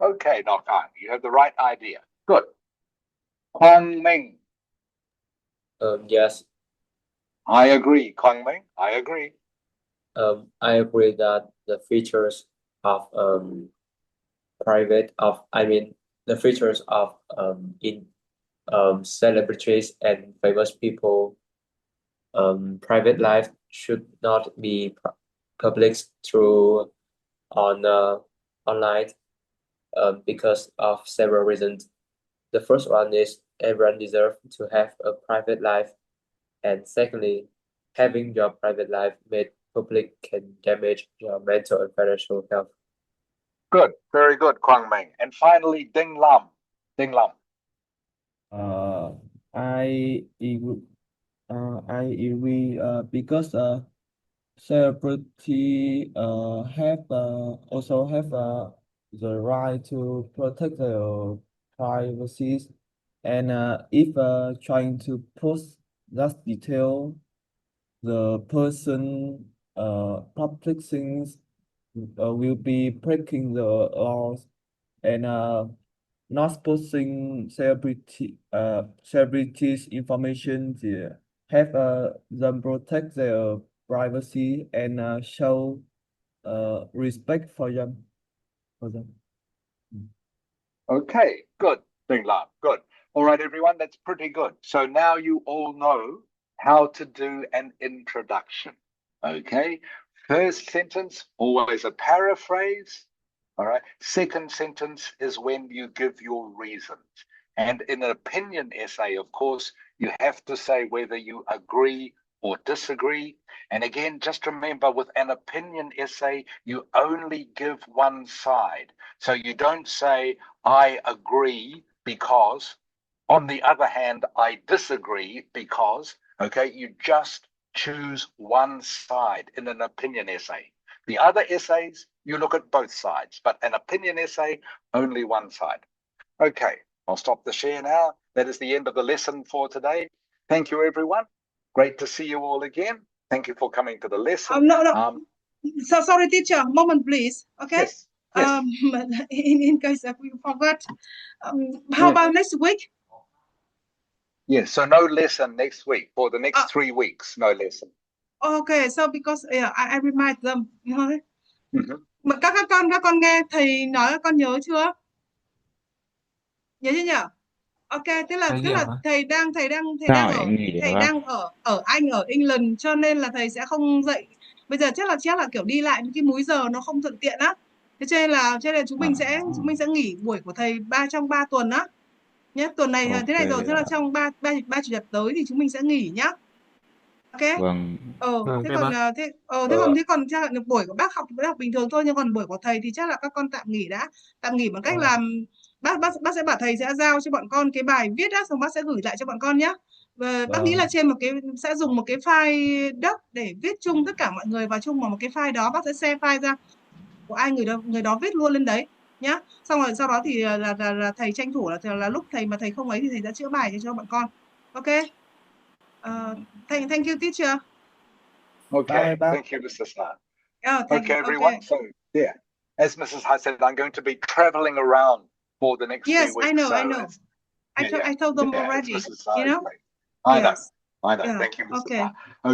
Okay, Nok Ang, you have the right idea. Good. Kwang Ming. Yes. I agree, Kwang Ming. I agree. I agree that the features of the features of in celebrities and famous people private life should not be public through on online because of several reasons. The first one is everyone deserves to have a private life, and secondly, having your private life made public can damage your mental and financial health. Good. Very good, Kwang Ming. And finally, Ding Lam. Ding Lam. I agree because celebrity have also have the right to protect their privacy, and if trying to post that detail, the person public things will be breaking the laws, and not posting celebrities information to have them protect their privacy and show respect for them. Okay, good. Ding Lam. Good. All right, everyone, that's pretty good. So now you all know how to do an introduction. Okay. First sentence, always a paraphrase. All right. Second sentence is when you give your reasons. And in an opinion essay, of course, you have to say whether you agree or disagree. And again, just remember with an opinion essay, you only give one side. So you don't say, I agree because, on the other hand, I disagree because, okay, you just choose one side in an opinion essay. The other essays, you look at both sides, but an opinion essay, only one side. Okay, I'll stop the share now. That is the end of the lesson for today. Thank you, everyone. Great to see you all again. Thank you for coming to the lesson. No. So sorry, teacher. Moment, please. Okay. Yes. Yes. In case if we forgot, how about next week? Yes. So no lesson next week for the next 3 weeks. No lesson. Okay. So because I remind them. Mà các con nghe thầy nói các con nhớ chưa? Nhớ chưa nhỉ? Ok, tức là thầy đang ở Anh, ở England, cho nên là thầy sẽ không dạy. Bây giờ chắc là kiểu đi lại cái múi giờ nó không thuận tiện á. Thế cho nên là chúng mình sẽ nghỉ buổi của thầy trong 3 tuần á. Nhé, tuần này thế này rồi, thế là trong 3 chủ nhật tới thì chúng mình sẽ nghỉ nhá. Ok. Vâng. Thế còn chắc là buổi của bác học bình thường thôi, nhưng còn buổi của thầy thì chắc là các con tạm nghỉ bằng cách là bác sẽ bảo thầy sẽ giao cho bọn con cái bài viết á, xong bác sẽ gửi lại cho bọn con nhé. Và bác nghĩ là trên sẽ dùng một cái file doc để viết chung tất cả mọi người vào chung vào một cái file đó, bác sẽ share file ra của ai người đó viết luôn lên đấy nhá. Xong rồi sau đó thì là thầy tranh thủ là lúc thầy không ấy thì thầy sẽ chữa bài cho bọn con. Ok. Thank you, teacher. Okay, thank you, Mr. Stan. Okay, everyone. So, yeah, as Mrs. Hai said, I'm going to be traveling around for the next few weeks. Yes, I know. I told them already. Mrs. Hai, you know? I know. Thank you, Mrs. Hai.